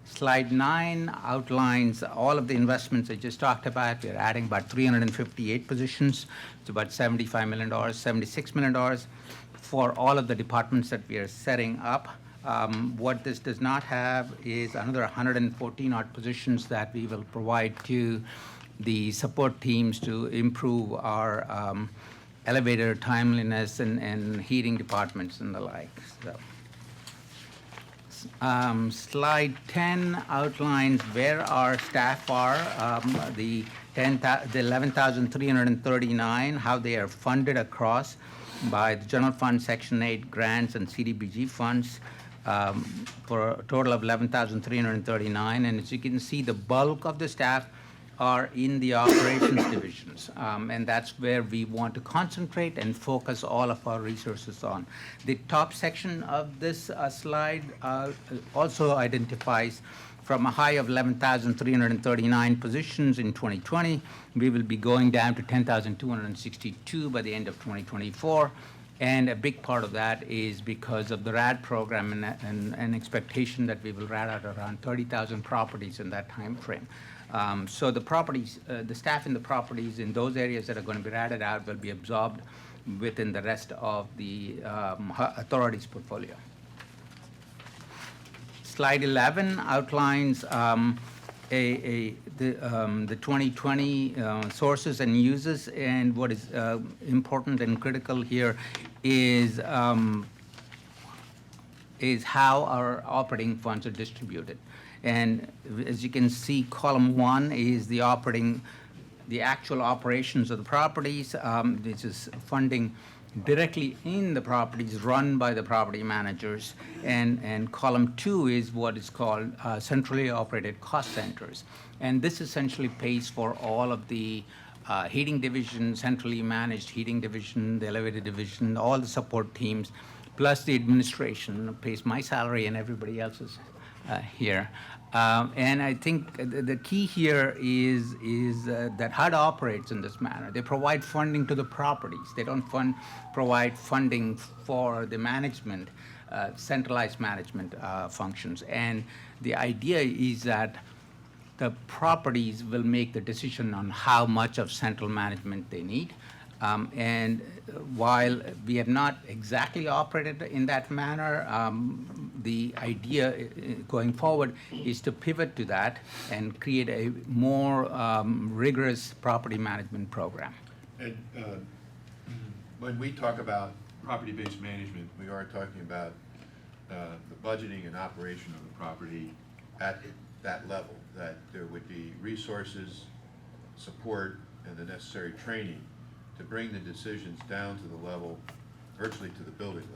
Slide 9 outlines all of the investments I just talked about. We're adding about 358 positions. It's about $75 million, $76 million for all of the departments that we are setting up. What this does not have is another 114 odd positions that we will provide to the support teams to improve our elevator timeliness and heating departments and the like. So. Slide 10 outlines where our staff are, the 11,339, how they are funded across by the General Fund, Section 8 grants and CDBG funds for a total of 11,339. And as you can see, the bulk of the staff are in the operations divisions, and that's where we want to concentrate and focus all of our resources on. The top section of this slide also identifies from a high of 11,339 positions in 2020, we will be going down to 10,262 by the end of 2024. And a big part of that is because of the RAD program and an expectation that we will RAD out around 30,000 properties in that time frame. So the properties, the staff in the properties in those areas that are going to be ratted out will be absorbed within the rest of the authority's portfolio. Slide 11 outlines the 2020 sources and uses, and what is important and critical here is how our operating funds are distributed. And as you can see, column 1 is the actual operations of the properties. This is funding directly in the properties run by the property managers. And column 2 is what is called centrally operated cost centers. And this essentially pays for all of the heating division, centrally managed heating division, the elevator division, all the support teams, plus the administration pays my salary and everybody else's here. And I think the key here is that HUD operates in this manner. They provide funding to the properties. They don't provide funding for the management, centralized management functions. And the idea is that the properties will make the decision on how much of central management they need. And while we have not exactly operated in that manner, the idea going forward is to pivot to that and create a more rigorous property management program. And when we talk about property-based management, we are talking about the budgeting and operation of the property at that level, that there would be resources, support, and the necessary training to bring the decisions down to the level, virtually to the building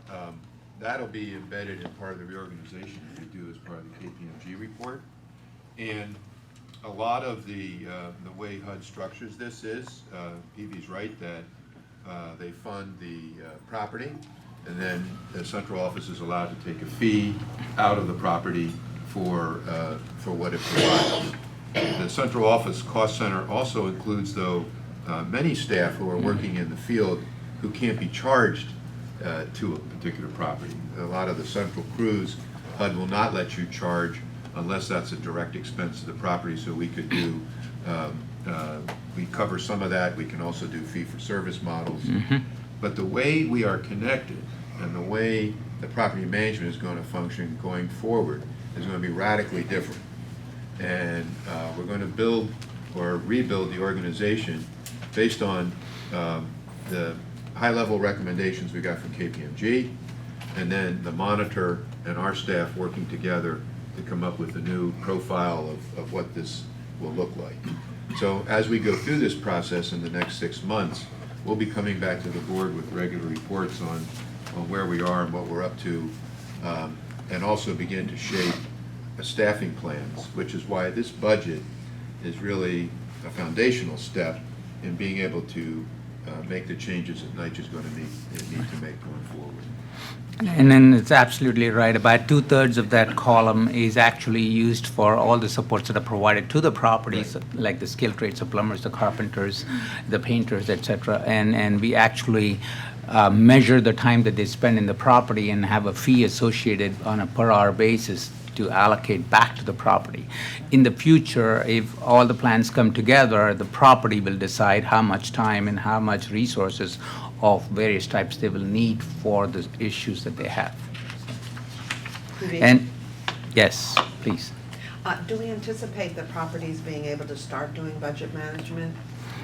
level. That'll be embedded in part of the reorganization that we do as part of the KPMG report. And a lot of the way HUD structures this is, Evie's right that they fund the property, and then the central office is allowed to take a fee out of the property for what it provides. The central office cost center also includes, though, many staff who are working in the field who can't be charged to a particular property. A lot of the central crews, HUD will not let you charge unless that's a direct expense to the property, so we could do, we cover some of that. We can also do fee-for-service models. But the way we are connected and the way the property management is going to function going forward is going to be radically different. And we're going to build or rebuild the organization based on the high-level recommendations we got from KPMG, and then the monitor and our staff working together to come up with a new profile of what this will look like. So as we go through this process in the next 6 months, we'll be coming back to the board with regular reports on where we are and what we're up to, and also begin to shape staffing plans, which is why this budget is really a foundational step in being able to make the changes that NYCHA is going to need to make going forward. And then it's absolutely right. About 2/3 of that column is actually used for all the supports that are provided to the properties, like the skilled trades, the plumbers, the carpenters, the painters, etc. And we actually measure the time that they spend in the property and have a fee associated on a per-hour basis to allocate back to the property. In the future, if all the plans come together, the property will decide how much time and how much resources of various types they will need for the issues that they have. And, yes, please. Do we anticipate the properties being able to start doing budget management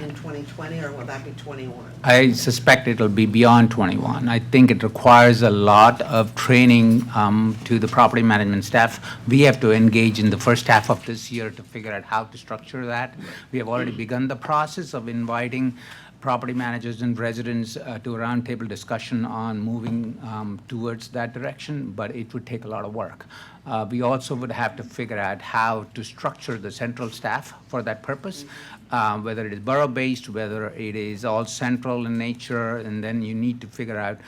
in 2020, or will that be 21? I suspect it'll be beyond 21. I think it requires a lot of training to the property management staff. We have to engage in the first half of this year to figure out how to structure that. We have already begun the process of inviting property managers and residents to a roundtable discussion on moving towards that direction, but it would take a lot of work. We also would have to figure out how to structure the central staff for that purpose, whether it is borough-based, whether it is all central in nature, and then you need to figure out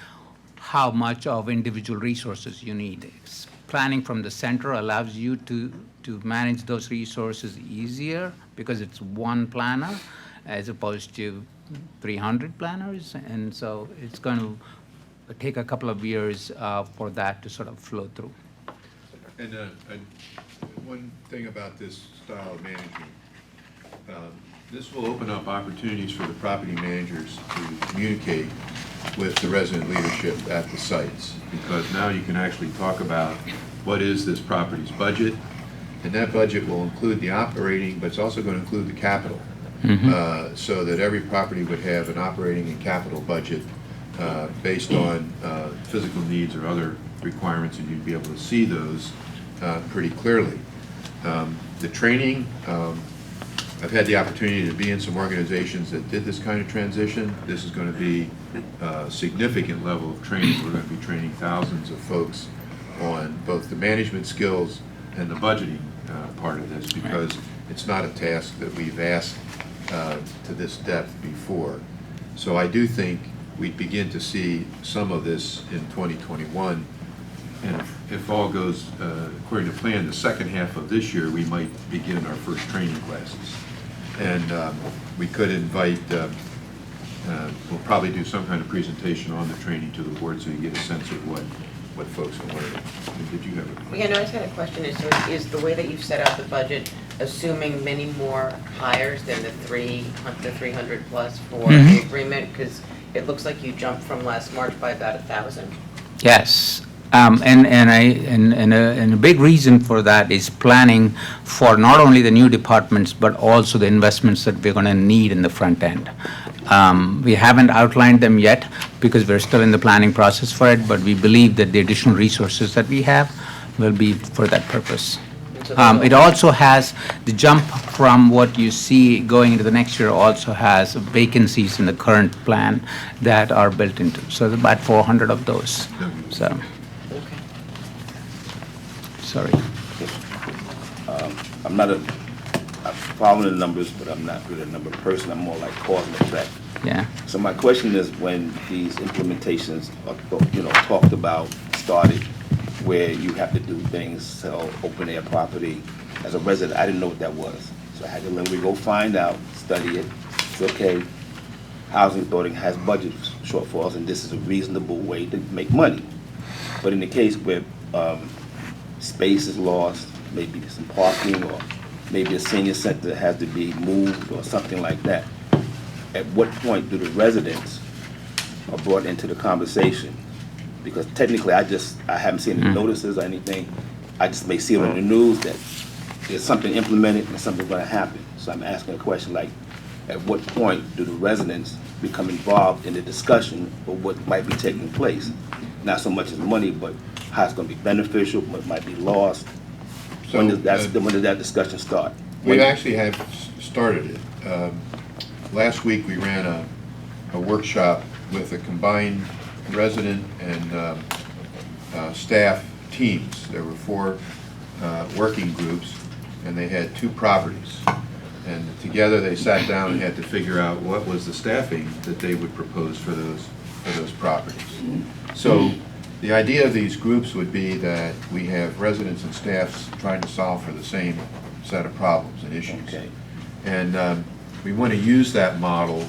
how much of individual resources you need. Planning from the center allows you to manage those resources easier because it's one planner as opposed to 300 planners, and so it's going to take a couple of years for that to sort of flow through. And one thing about this style of management, this will open up opportunities for the property managers to communicate with the resident leadership at the sites, because now you can actually talk about what is this property's budget, and that budget will include the operating, but it's also going to include the capital. So that every property would have an operating and capital budget based on physical needs or other requirements, and you'd be able to see those pretty clearly. The training, I've had the opportunity to be in some organizations that did this kind of transition. This is going to be a significant level of training. We're going to be training thousands of folks on both the management skills and the budgeting part of this, because it's not a task that we've asked to this depth before. So I do think we begin to see some of this in 2021, and if all goes according to plan, the second half of this year we might begin our first training classes, and we could invite, we'll probably do some kind of presentation on the training to the board so you get a sense of what folks are learning. Did you have a question? Yeah, no, I just had a question. Is the way that you've set out the budget assuming many more hires than the 300 plus for the agreement? Because it looks like you jumped from last March by about 1,000. Yes. And a big reason for that is planning for not only the new departments, but also the investments that we're going to need in the front end. We haven't outlined them yet because we're still in the planning process for it, but we believe that the additional resources that we have will be for that purpose. It also has the jump from what you see going into the next year also has vacancies in the current plan that are built into. So there's about 400 of those. So, sorry. I'm following the numbers, but I'm not really a number person. I'm more like cause and effect. Yeah. So my question is, when these implementations are, talked about, started, where you have to do things, sell open air property, as a resident, I didn't know what that was. So I had to literally go find out, study it. It's okay. Housing authority has budget shortfalls, and this is a reasonable way to make money. But in the case where space is lost, maybe some parking, or maybe a senior center has to be moved or something like that, at what point do the residents are brought into the conversation? Because technically I haven't seen any notices or anything. I just may see it on the news that there's something implemented and something's going to happen. So I'm asking a question like, at what point do the residents become involved in the discussion of what might be taking place? Not so much as money, but how it's going to be beneficial, what might be lost. So, when does that discussion start? We actually have started it. Last week we ran a workshop with a combined resident and staff teams. There were 4 working groups, and they had 2 properties. And together they sat down and had to figure out what was the staffing that they would propose for those properties. So the idea of these groups would be that we have residents and staffs trying to solve for the same set of problems and issues. Okay. And we want to use that model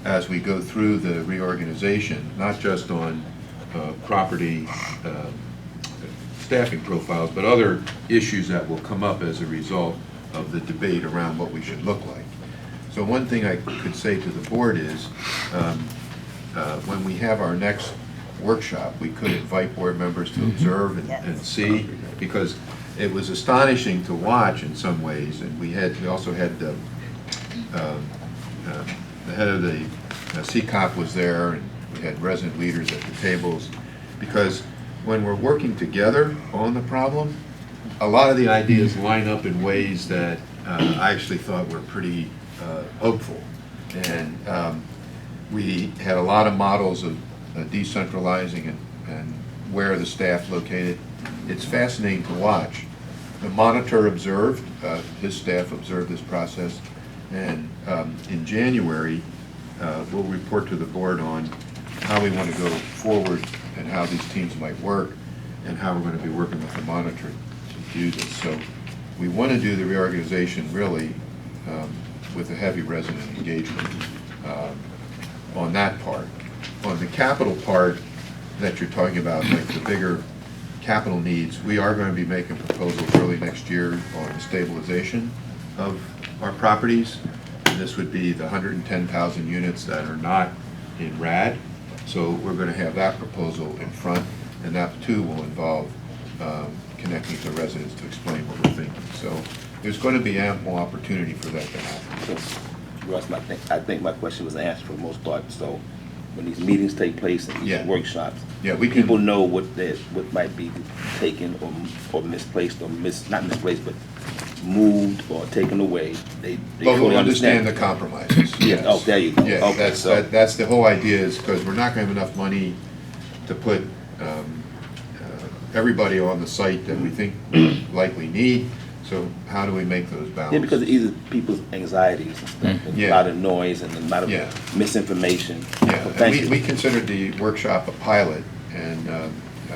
as we go through the reorganization, not just on property staffing profiles, but other issues that will come up as a result of the debate around what we should look like. So one thing I could say to the board is, when we have our next workshop, we could invite board members to observe and see, because it was astonishing to watch in some ways, and we also had the head of the CCOP was there, and we had resident leaders at the tables, because when we're working together on the problem, a lot of the ideas line up in ways that I actually thought were pretty hopeful. And we had a lot of models of decentralizing and where the staff located. It's fascinating to watch. The monitor observed, his staff observed this process, and in January, we'll report to the board on how we want to go forward and how these teams might work and how we're going to be working with the monitor to do this. So we want to do the reorganization really with a heavy resident engagement on that part. On the capital part that you're talking about, like the bigger capital needs, we are going to be making proposals early next year on the stabilization of our properties. And this would be the 110,000 units that are not in RAD. So we're going to have that proposal in front, and that too will involve connecting to residents to explain what we're thinking. So there's going to be ample opportunity for that to happen. Russ, I think my question was answered for the most part. So when these meetings take place and these workshops, people know what might be taken or misplaced or not misplaced, but moved or taken away. They fully understand the compromises. Yes. Oh, there you go. Yeah, okay, that's the whole idea, is because we're not going to have enough money to put everybody on the site that we think likely need. So how do we make those balances? Yeah, because it eases people's anxieties and stuff. A lot of noise and a lot of misinformation. Yeah, So and we considered the workshop a pilot, and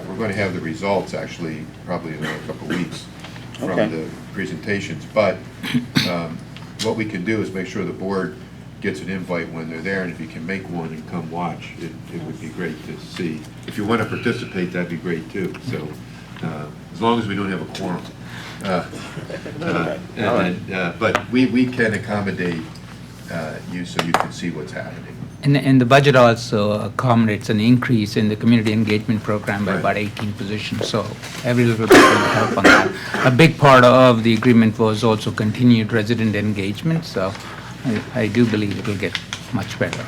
we're going to have the results actually probably in a couple of weeks from the presentations. But what we can do is make sure the board gets an invite when they're there, and if you can make one and come watch, it would be great to see. If you want to participate, that'd be great too. So as long as we don't have a quorum. But we can accommodate you so you can see what's happening. And the budget also accommodates an increase in the community engagement program by about 18 positions, so every little bit will help on that. A big part of the agreement was also continued resident engagement, so I do believe it will get much better.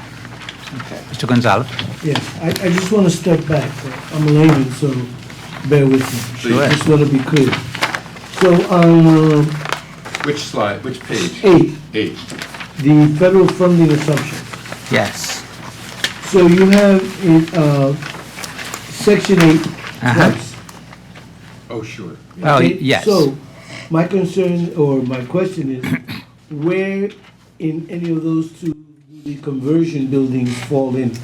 Mr. Gonzalez? Yes, I just want to step back. I'm a layman, so bear with me. Sure. I just want to be clear. So on Which slide, which page? 8, 8. the federal funding assumption. Yes. So you have in Section 8 twice. Oh, sure. Oh, Okay, yes. So my concern or my question is, where in any of those two do the conversion buildings fall in?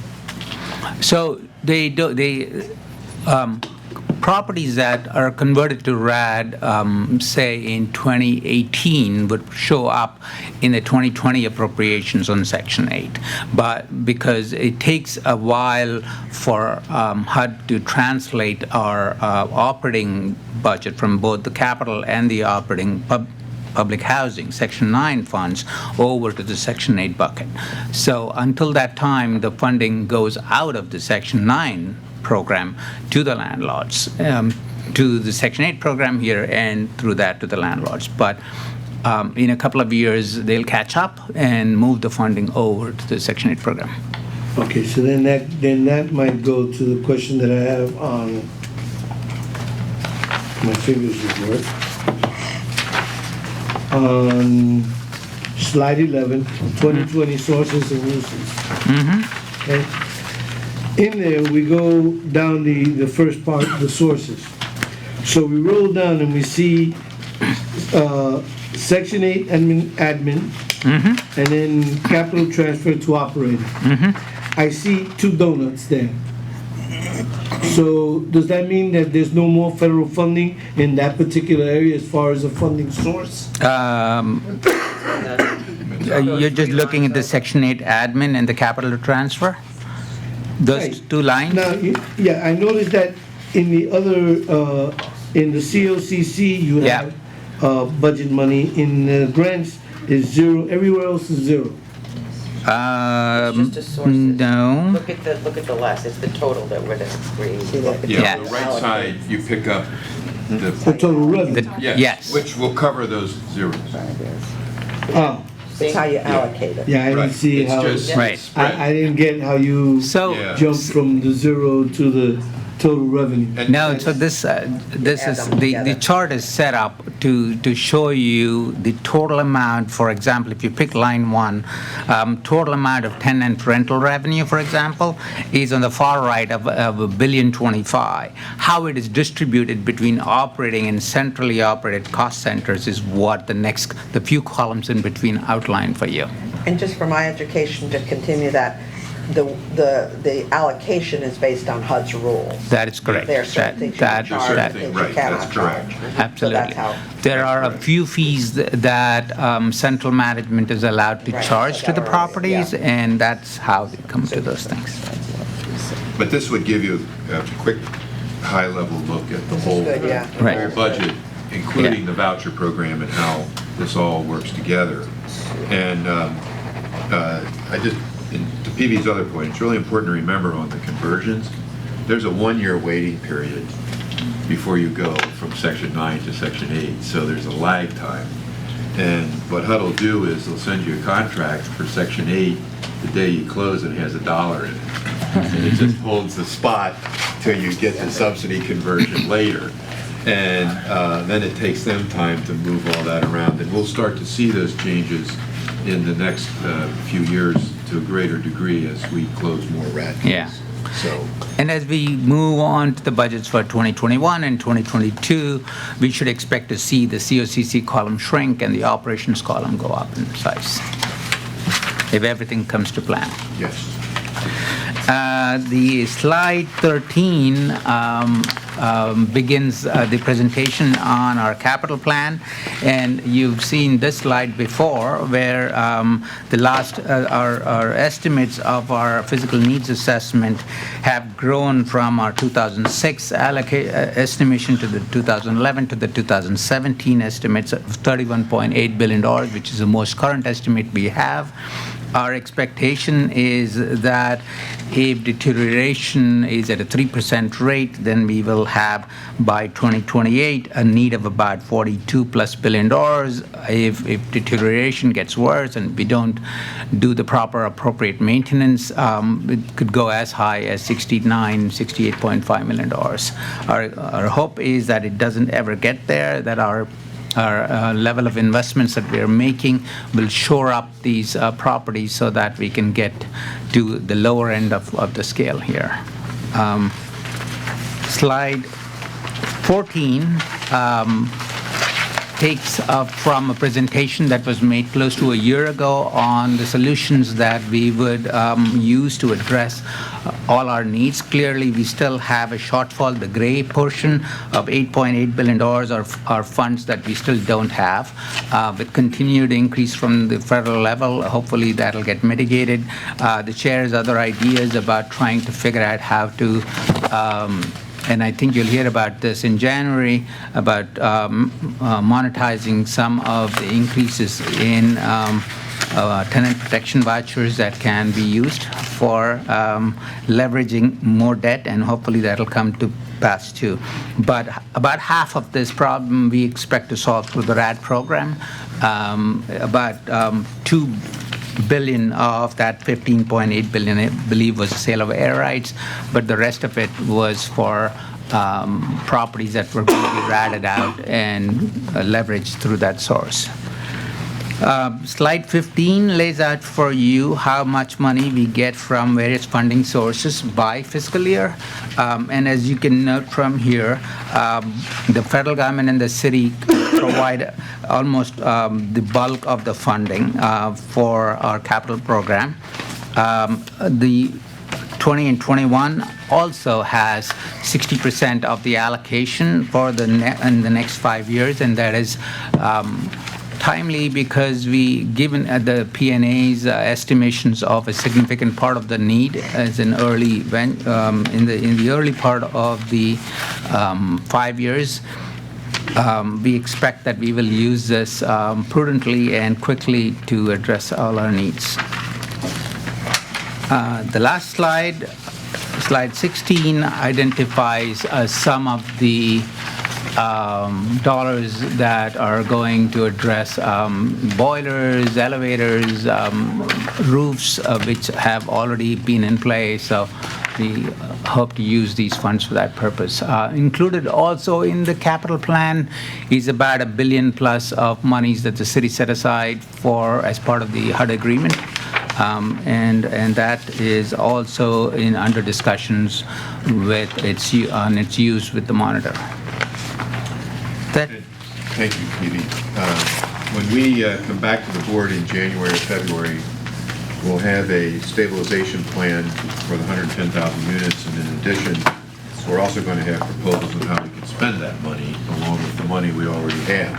So properties that are converted to RAD, say in 2018, would show up in the 2020 appropriations on Section 8. But because it takes a while for HUD to translate our operating budget from both the capital and the operating public housing, Section 9 funds, over to the Section 8 bucket. So until that time, the funding goes out of the Section 9 program to the landlords, to the Section 8 program here, and through that to the landlords. But in a couple of years, they'll catch up and move the funding over to the Section 8 program. Okay, so then that might go to the question that I have on my fingers would work. On slide 11, 2020 sources and uses. Okay. In there, we go down the first part, the sources. So we roll down and we see Section 8 admin, and then capital transfer to operating. I see 2 donuts there. So does that mean that there's no more federal funding in that particular area as far as a funding source? You're just looking at the Section 8 admin and the capital transfer? Those Right. 2 lines? Now, yeah, I noticed that in the other, in the COCC, you Yeah. have budget money. In the grants is 0, everywhere else is 0. It's just a sources. No. Look at the last, it's the total that we're the green. Yeah, on the right side, you pick up The the, total revenue. Yes. which will cover those zeros. Oh, It's how you allocate it. yeah, I didn't Right. see It's how, just Right. spread. I didn't get how you So, Yeah. jumped from the 0 to the total revenue. And- no, so this add is, them the together. chart is set up to show you the total amount. For example, if you pick line 1, total amount of tenant rental revenue, for example, is on the far right of $1,025,000,000. How it is distributed between operating and centrally operated cost centers is what the few columns in between outline for you. And just for my education, to continue that, the allocation is based on HUD's rules. That is correct. There are certain things you That- can charge, certain that- things things, you right, cannot that's correct. charge. So Absolutely. that's how. There are a few fees that central management is allowed to Right, charge to the right, properties, yeah. and that's how they come to those things. But this would give you a quick, high-level look at the whole, good, yeah. the Right. whole budget, including Yeah. the voucher program and how this all works together. And I just, to PV's other point, it's really important to remember on the conversions, there's a 1-year waiting period before you go from Section 9 to Section 8, so there's a lag time. And what HUD will do is they'll send you a contract for Section 8 the day you close and it has $1 in it. And it just holds the spot till you get the subsidy conversion later. And then it takes them time to move all that around. And we'll start to see those changes in the next few years to a greater degree as we close more RAD fees. Yeah. So, And as we move on to the budgets for 2021 and 2022, we should expect to see the COCC column shrink and the operations column go up in size, if everything comes to plan. yes. The slide 13 begins the presentation on our capital plan, and you've seen this slide before, where the last our estimates of our physical needs assessment have grown from our 2006 estimation to the 2011 to the 2017 estimates of $31.8 billion, which is the most current estimate we have. Our expectation is that if deterioration is at a 3% rate, then we will have by 2028 a need of about $42+ billion. If deterioration gets worse and we don't do the proper appropriate maintenance, it could go as high as $68.5 million. Our hope is that it doesn't ever get there, that our level of investments that we are making will shore up these properties so that we can get to the lower end of the scale here. Slide 14 takes up from a presentation that was made close to a year ago on the solutions that we would use to address all our needs. Clearly, we still have a shortfall. The gray portion of $8.8 billion are funds that we still don't have. With continued increase from the federal level, hopefully that'll get mitigated. The chair's other ideas about trying to figure out how to and I think you'll hear about this in January, about monetizing some of the increases in tenant protection vouchers that can be used for leveraging more debt, and hopefully that'll come to pass too. But about half of this problem we expect to solve through the RAD program. About $2 billion of that $15.8 billion, I believe, was the sale of air rights, but the rest of it was for properties that were going to be ratted out and leveraged through that source. Slide 15 lays out for you how much money we get from various funding sources by fiscal year. And as you can note from here, the federal government and the city provide almost the bulk of the funding for our capital program. The 20 and 21 also has 60% of the allocation for in the next 5 years, and that is timely because given the P&A's estimations of a significant part of the need as an early in the early part of the 5 years. We expect that we will use this prudently and quickly to address all our needs. The last slide, slide 16, identifies some of the dollars that are going to address boilers, elevators, roofs, which have already been in place. So we hope to use these funds for that purpose. Included also in the capital plan is about $1 billion plus of monies that the city set aside as part of the HUD agreement. And that is also under discussions with on its use with the monitor. Thank you, Petey. When we come back to the board in January or February, we'll have a stabilization plan for the 110,000 units, and in addition, we're also going to have proposals on how we can spend that money along with the money we already have.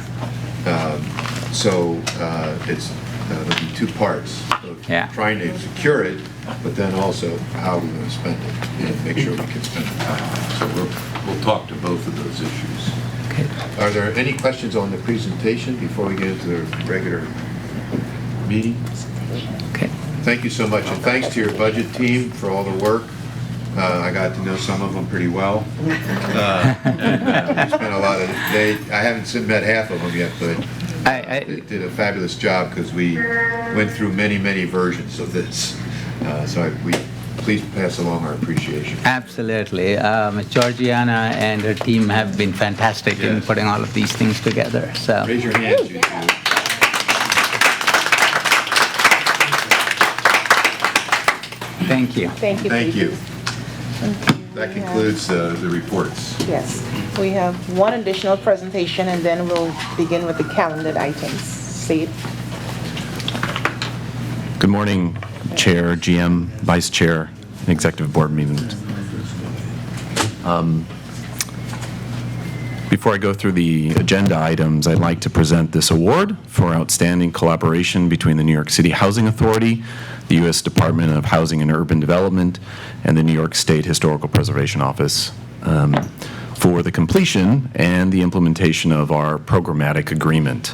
There'll be two parts of trying to secure it, but then also how we're going to spend it and make sure we can spend it. So we'll talk to both of those issues. Okay. Are there any questions on the presentation before we get into the regular meeting? Okay. Thank you so much, and thanks to your budget team for all the work. I got to know some of them pretty well. We spent a lot of I haven't met half of them yet, but they did a fabulous job because we went through many, many versions of this. Please pass along our appreciation. Absolutely. Ms. Georgiana and her team have been fantastic in putting all of these things together. So raise your hands, you two. Thank you. Thank you. Thank you. That concludes the reports. Yes, we have one additional presentation, and then we'll begin with the calendared items. Steve? Good morning, Chair, GM, Vice Chair, and Executive Board meetings. Before I go through the agenda items, I'd like to present this award for outstanding collaboration between the New York City Housing Authority, the U.S. Department of Housing and Urban Development, and the New York State Historical Preservation Office for the completion and the implementation of our programmatic agreement.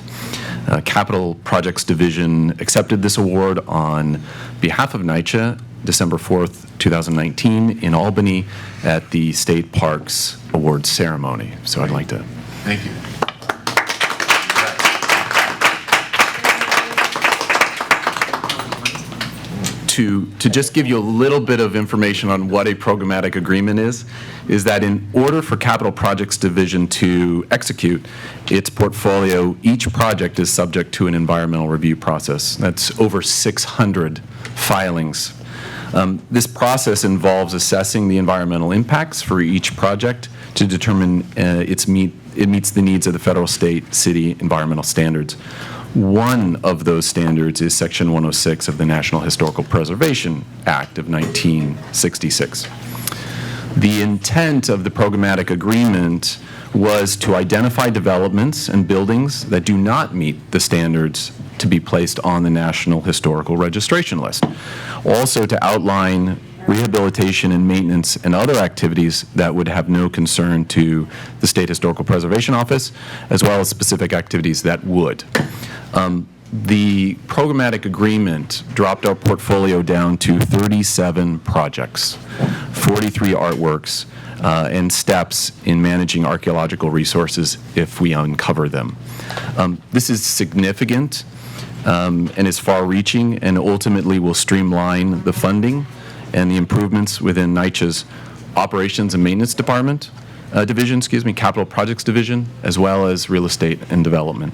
Capital Projects Division accepted this award on behalf of NYCHA December 4th, 2019 in Albany at the State Parks Awards ceremony. So I'd like to thank you. To just give you a little bit of information on what a programmatic agreement is that in order for Capital Projects Division to execute its portfolio, each project is subject to an environmental review process. That's over 600 filings. This process involves assessing the environmental impacts for each project to determine it meets the needs of the federal, state, city environmental standards. One of those standards is Section 106 of the National Historical Preservation Act of 1966. The intent of the programmatic agreement was to identify developments and buildings that do not meet the standards to be placed on the National Historical Registration List. Also to outline rehabilitation and maintenance and other activities that would have no concern to the State Historical Preservation Office, as well as specific activities that would. The programmatic agreement dropped our portfolio down to 37 projects, 43 artworks, and steps in managing archaeological resources if we uncover them. This is significant and is far-reaching, and ultimately will streamline the funding and the improvements within NYCHA's Operations and Maintenance Department Division, Capital Projects Division, as well as Real Estate and Development.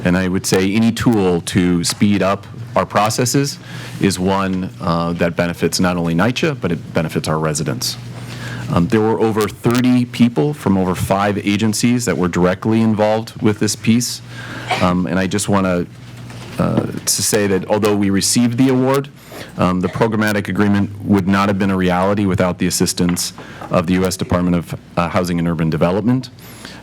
And I would say any tool to speed up our processes is one that benefits not only NYCHA, but it benefits our residents. There were over 30 people from over 5 agencies that were directly involved with this piece. And I just want to say that although we received the award, the programmatic agreement would not have been a reality without the assistance of the U.S. Department of Housing and Urban Development.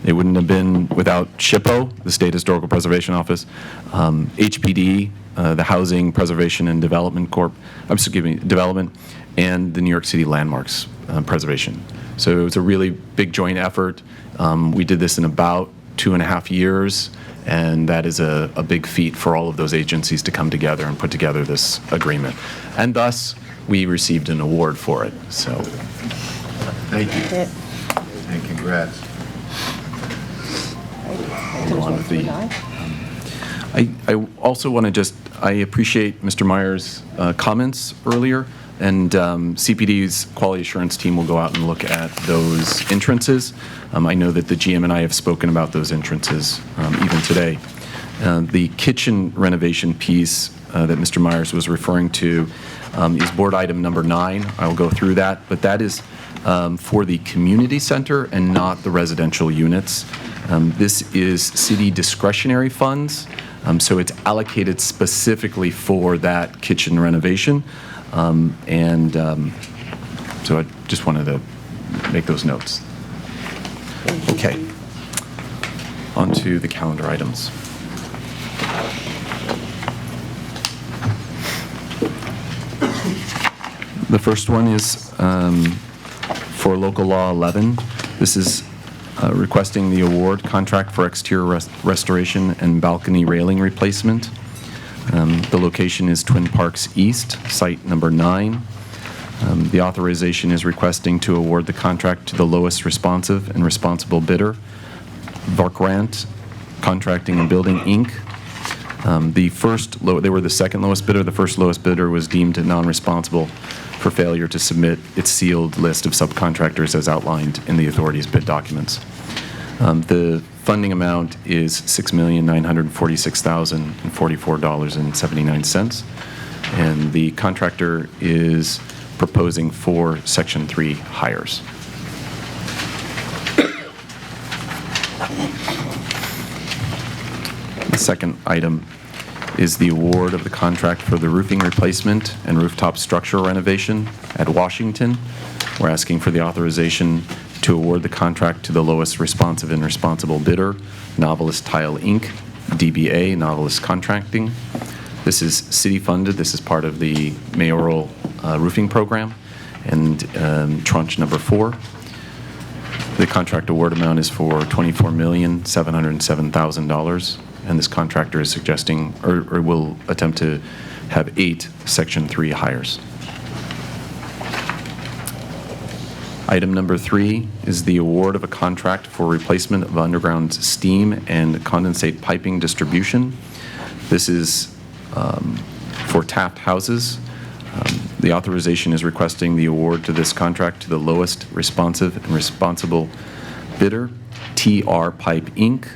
It wouldn't have been without SHPO, the State Historical Preservation Office, HPD, the Housing Preservation and Development Development, and the New York City Landmarks Preservation. So it was a really big joint effort. We did this in about 2.5 years, and that is a big feat for all of those agencies to come together and put together this agreement. And thus, we received an award for it. So, Thank you. And congrats. I also want to I appreciate Mr. Meyer's comments earlier, and CPD's quality assurance team will go out and look at those entrances. I know that the GM and I have spoken about those entrances even today. The kitchen renovation piece that Mr. Myers was referring to is board item number 9. I will go through that, but that is for the community center and not the residential units. This is city discretionary funds, so it's allocated specifically for that kitchen renovation. So I just wanted to make those notes. Okay. On to the calendar items. The first one is for Local Law 11. This is requesting the award contract for exterior restoration and balcony railing replacement. The location is Twin Parks East, site number 9. The authorization is requesting to award the contract to the lowest responsive and responsible bidder, Varkrant Contracting and Building, Inc. They were the second lowest bidder. The first lowest bidder was deemed non-responsible for failure to submit its sealed list of subcontractors as outlined in the authority's bid documents. The funding amount is $6,946,044.79, and the contractor is proposing 4 Section 3 hires. The second item is the award of the contract for the roofing replacement and rooftop structure renovation at Washington. We're asking for the authorization to award the contract to the lowest responsive and responsible bidder, Novelist Tile, Inc., DBA, Novelist Contracting. This is city-funded. This is part of the mayoral roofing program, and tranche number 4. The contract award amount is for $24,707,000, and this contractor is suggesting, or will attempt to have 8 Section 3 hires. Item number 3 is the award of a contract for replacement of underground steam and condensate piping distribution. This is for Taft houses. The authorization is requesting the award to this contract to the lowest responsive and responsible bidder, TR Pipe, Inc.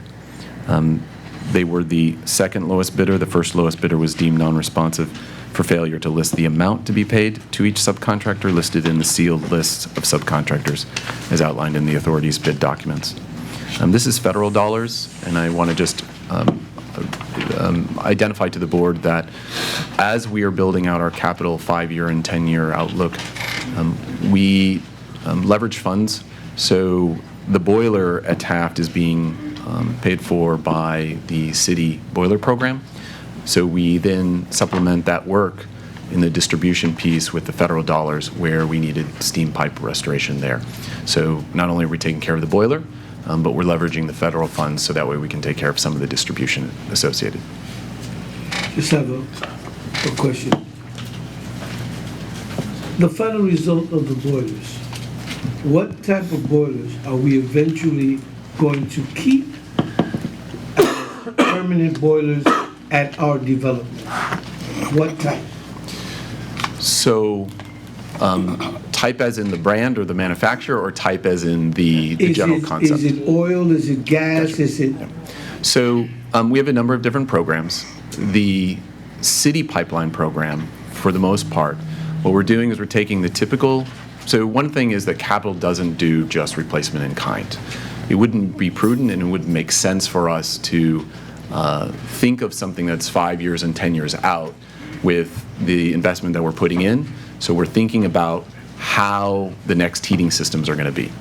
They were the second lowest bidder. The first lowest bidder was deemed non-responsive for failure to list the amount to be paid to each subcontractor listed in the sealed list of subcontractors as outlined in the authority's bid documents. This is federal dollars, and I want to just identify to the board that as we are building out our capital 5-year and 10-year outlook, we leverage funds. So the boiler at Taft is being paid for by the city boiler program. So we then supplement that work in the distribution piece with the federal dollars where we needed steam pipe restoration there. So not only are we taking care of the boiler, but we're leveraging the federal funds so that way we can take care of some of the distribution associated. Just have a question. The final result of the boilers, what type of boilers are we eventually going to keep as permanent boilers at our development? What type? So type as in the brand or the manufacturer, or type as in the general concept? Is it oil? Is it gas? Gotcha. Is it? So we have a number of different programs. The city pipeline program, for the most part, what we're doing is we're taking the typical So one thing is that capital doesn't do just replacement in kind. It wouldn't be prudent and it wouldn't make sense for us to think of something that's 5 years and 10 years out with the investment that we're putting in. So we're thinking about how the next heating systems are going to be.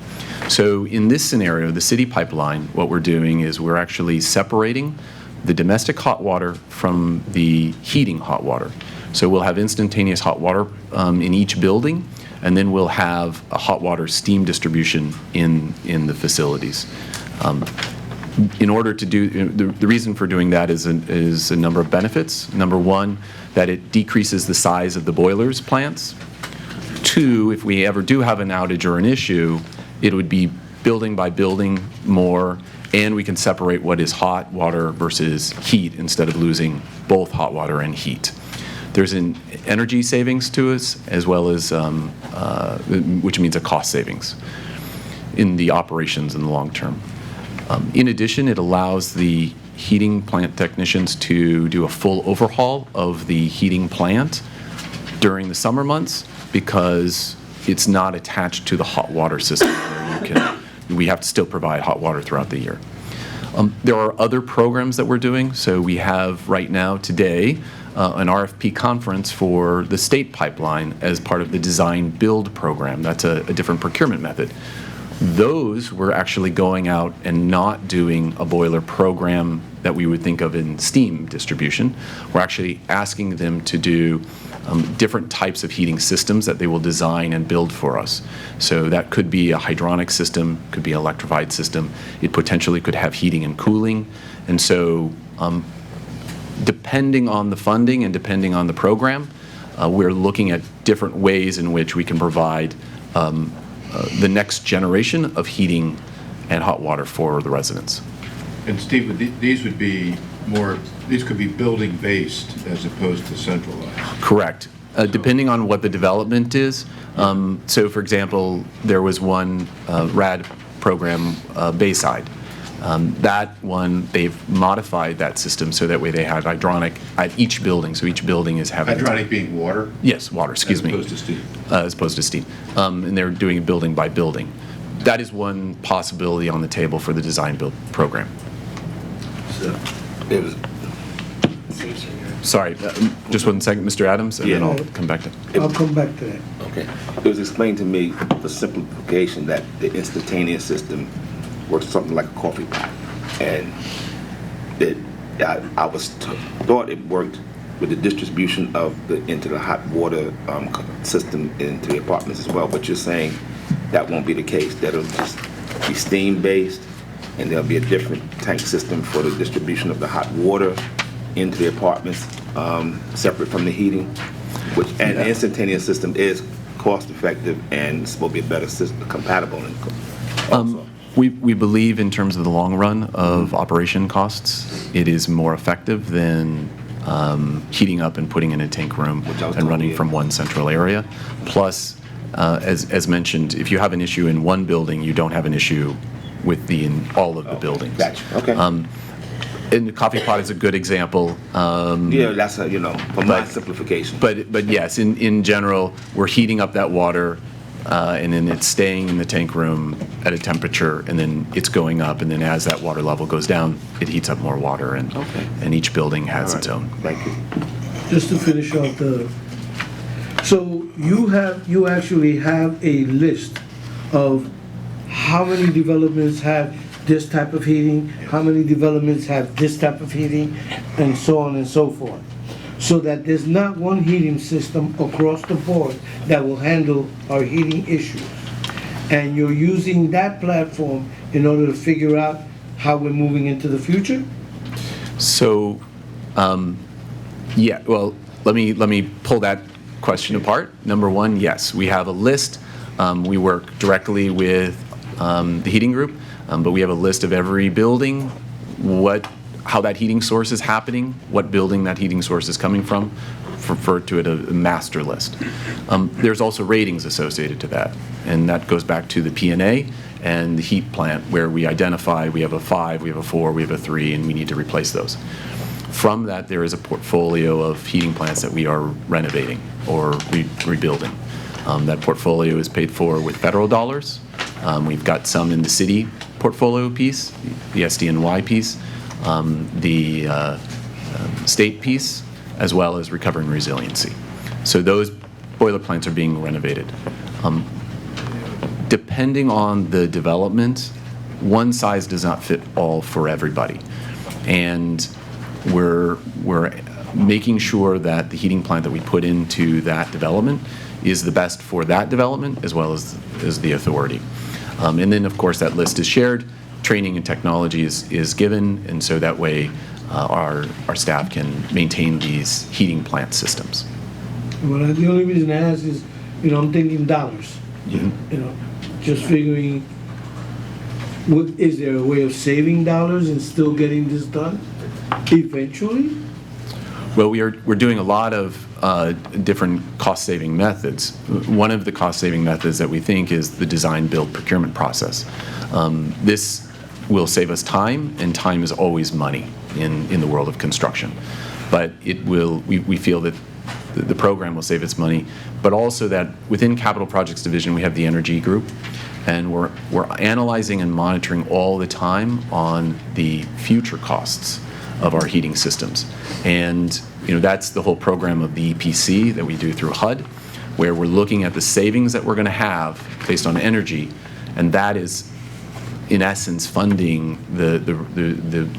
So in this scenario, the city pipeline, what we're doing is we're actually separating the domestic hot water from the heating hot water. So we'll have instantaneous hot water in each building, and then we'll have a hot water steam distribution in the facilities. In order to do, the reason for doing that is a number of benefits. Number one, that it decreases the size of the boilers plants. Two, if we ever do have an outage or an issue, it would be building by building more, and we can separate what is hot water versus heat instead of losing both hot water and heat. There's an energy savings to us, as well as, which means a cost savings in the operations in the long term. In addition, it allows the heating plant technicians to do a full overhaul of the heating plant during the summer months, because it's not attached to the hot water system where we have to still provide hot water throughout the year. There are other programs that we're doing. So we have right now today an RFP conference for the state pipeline as part of the design build program. That's a different procurement method. Those we're actually going out and not doing a boiler program that we would think of in steam distribution. We're actually asking them to do different types of heating systems that they will design and build for us. So that could be a hydronic system, could be an electrified system. It potentially could have heating and cooling. And so depending on the funding and depending on the program, we're looking at different ways in which we can provide the next generation of heating and hot water for the residents. And Steve, these would be these could be building-based as opposed to centralized. Correct. Depending on what the development is. So for example, there was one RAD program, Bayside. That one, they've modified that system so that way they have hydronic at each building. So each building is having... Hydronic being water? Yes, water, excuse me. As opposed to steam. As opposed to steam. And they're doing it building by building. That is one possibility on the table for the design build program. So, it was... Sorry, just 1 second, Mr. Adams, and then I'll come back to... I'll come back to that. Okay. It was explained to me, the simplification, that the instantaneous system works something like a coffee pot. And I thought it worked with the distribution of into the hot water system into the apartments as well. But you're saying that won't be the case. That'll just be steam-based, and there'll be a different tank system for the distribution of the hot water into the apartments, separate from the heating, and the instantaneous system is cost-effective and supposed to be a better system, compatible. We believe in terms of the long run of operation costs, it is more effective than heating up and putting in a tank room and running from one central area. Plus, as mentioned, if you have an issue in one building, you don't have an issue with all of the buildings. Gotcha. Okay. And the coffee pot is a good example. Yeah, that's for my simplification. But yes, in general, we're heating up that water, and then it's staying in the tank room at a temperature, and then it's going up, and then as that water level goes down, it heats up more water, and each building has its own. Thank you. Just to finish off so you actually have a list of how many developments have this type of heating, how many developments have this type of heating, and so on and so forth. So that there's not one heating system across the board that will handle our heating issues. And you're using that platform in order to figure out how we're moving into the future? So, yeah, well, let me pull that question apart. Number one, yes, we have a list. We work directly with the heating group. But we have a list of every building, how that heating source is happening, what building that heating source is coming from, refer to it a master list. There's also ratings associated to that, and that goes back to the P&A and the heat plant, where we identify we have a 5, we have a 4, we have a 3, and we need to replace those. From that, there is a portfolio of heating plants that we are renovating or rebuilding. That portfolio is paid for with federal dollars. We've got some in the city portfolio piece, the SDNY piece, the state piece, as well as recovery and resiliency. So those boiler plants are being renovated. Depending on the development, one size does not fit all for everybody. And we're making sure that the heating plant that we put into that development is the best for that development as well as the authority. And then, of course, that list is shared, training and technology is given, and so that way our staff can maintain these heating plant systems. Well, the only reason I ask is, I'm thinking dollars. Just figuring, is there a way of saving dollars and still getting this done eventually? Well, we're doing a lot of different cost-saving methods. One of the cost-saving methods that we think is the design-build procurement process. This will save us time, and time is always money in the world of construction. But we feel that the program will save its money, but also that within Capital Projects Division, we have the Energy Group, and we're analyzing and monitoring all the time on the future costs of our heating systems. And that's the whole program of the EPC that we do through HUD, where we're looking at the savings that we're going to have based on energy, and that is in essence funding the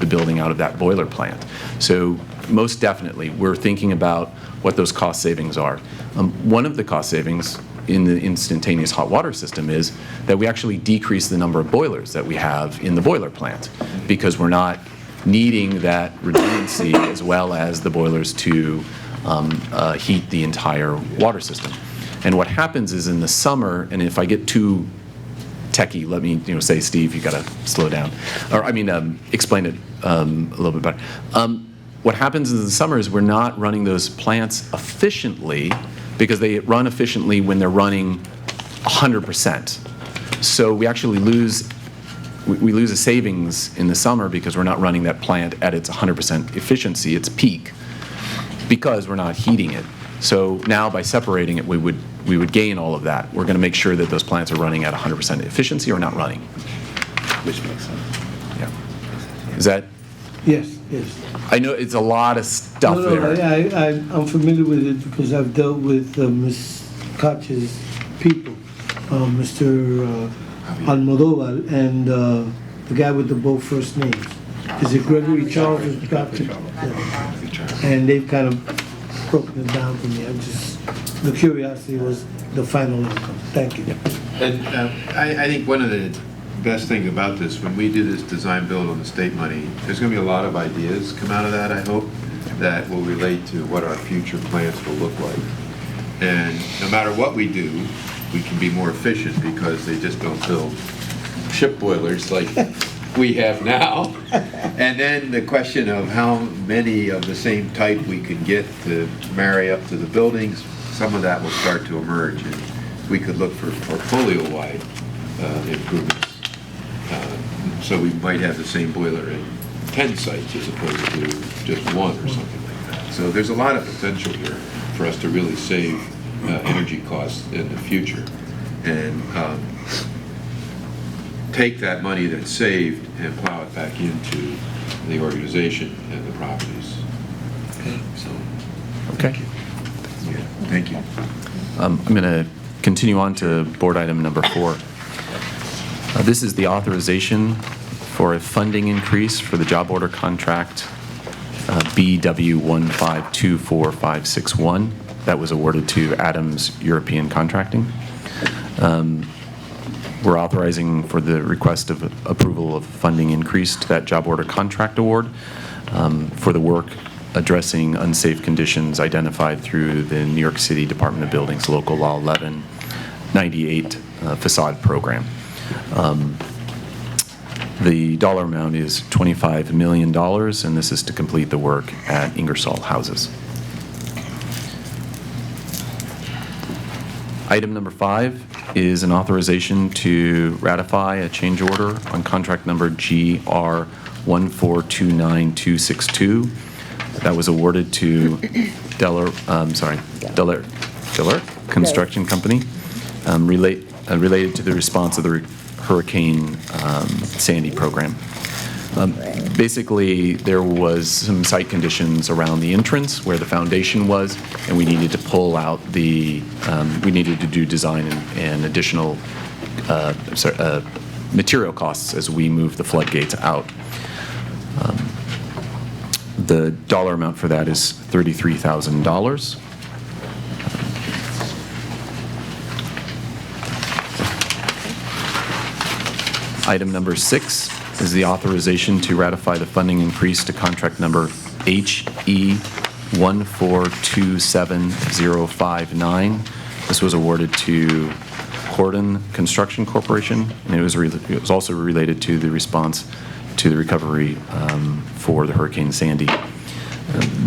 building out of that boiler plant. So most definitely we're thinking about what those cost savings are. One of the cost savings in the instantaneous hot water system is that we actually decrease the number of boilers that we have in the boiler plant, because we're not needing that redundancy as well as the boilers to heat the entire water system. And what happens is in the summer, and if I get too techie, let me say, Steve, you got to slow down, or explain it a little bit better. What happens in the summer is we're not running those plants efficiently, because they run efficiently when they're running 100%. So we actually lose a savings in the summer because we're not running that plant at its 100% efficiency, its peak, because we're not heating it. So now by separating it, we would gain all of that. We're going to make sure that those plants are running at 100% efficiency or not running. Which makes sense. Yeah. Is that? Yes. I know it's a lot of stuff there. I'm familiar with it because I've dealt with Ms. Koch's people, Mr. Almodovar, and the guy with the both first names. Is it Gregory Charles? And they've kind of broken it down for me. The curiosity was the final outcome. Thank you. And I think one of the best things about this, when we do this design build on the state money, there's going to be a lot of ideas come out of that, I hope, that will relate to what our future plants will look like. And no matter what we do, we can be more efficient because they just don't build ship boilers like we have now. And then the question of how many of the same type we can get to marry up to the buildings, some of that will start to emerge, and we could look for portfolio-wide improvements. So we might have the same boiler in 10 sites as opposed to just one or something like that. So there's a lot of potential here for us to really save energy costs in the future, and take that money that's saved and plow it back into the organization and the properties. Okay. So. Okay. Yeah. Thank you. I'm going to continue on to board item number 4. This is the authorization for a funding increase for the job order contract BW1524561 that was awarded to Adams European Contracting. We're authorizing for the request of approval of funding increase to that job order contract award for the work addressing unsafe conditions identified through the New York City Department of Buildings Local Law 1198 facade program. The dollar amount is $25 million, and this is to complete the work at Ingersoll Houses. Item number 5 is an authorization to ratify a change order on contract number GR1429262 that was awarded to Delaire Construction Company, related to the response of the Hurricane Sandy program. Basically, there was some site conditions around the entrance where the foundation was, and we needed to pull out we needed to do design and additional material costs as we move the floodgates out. The dollar amount for that is $33,000. Item number 6 is the authorization to ratify the funding increase to contract number HE 1427059. This was awarded to Cordon Construction Corporation, and it was also related to the response to the recovery for the Hurricane Sandy.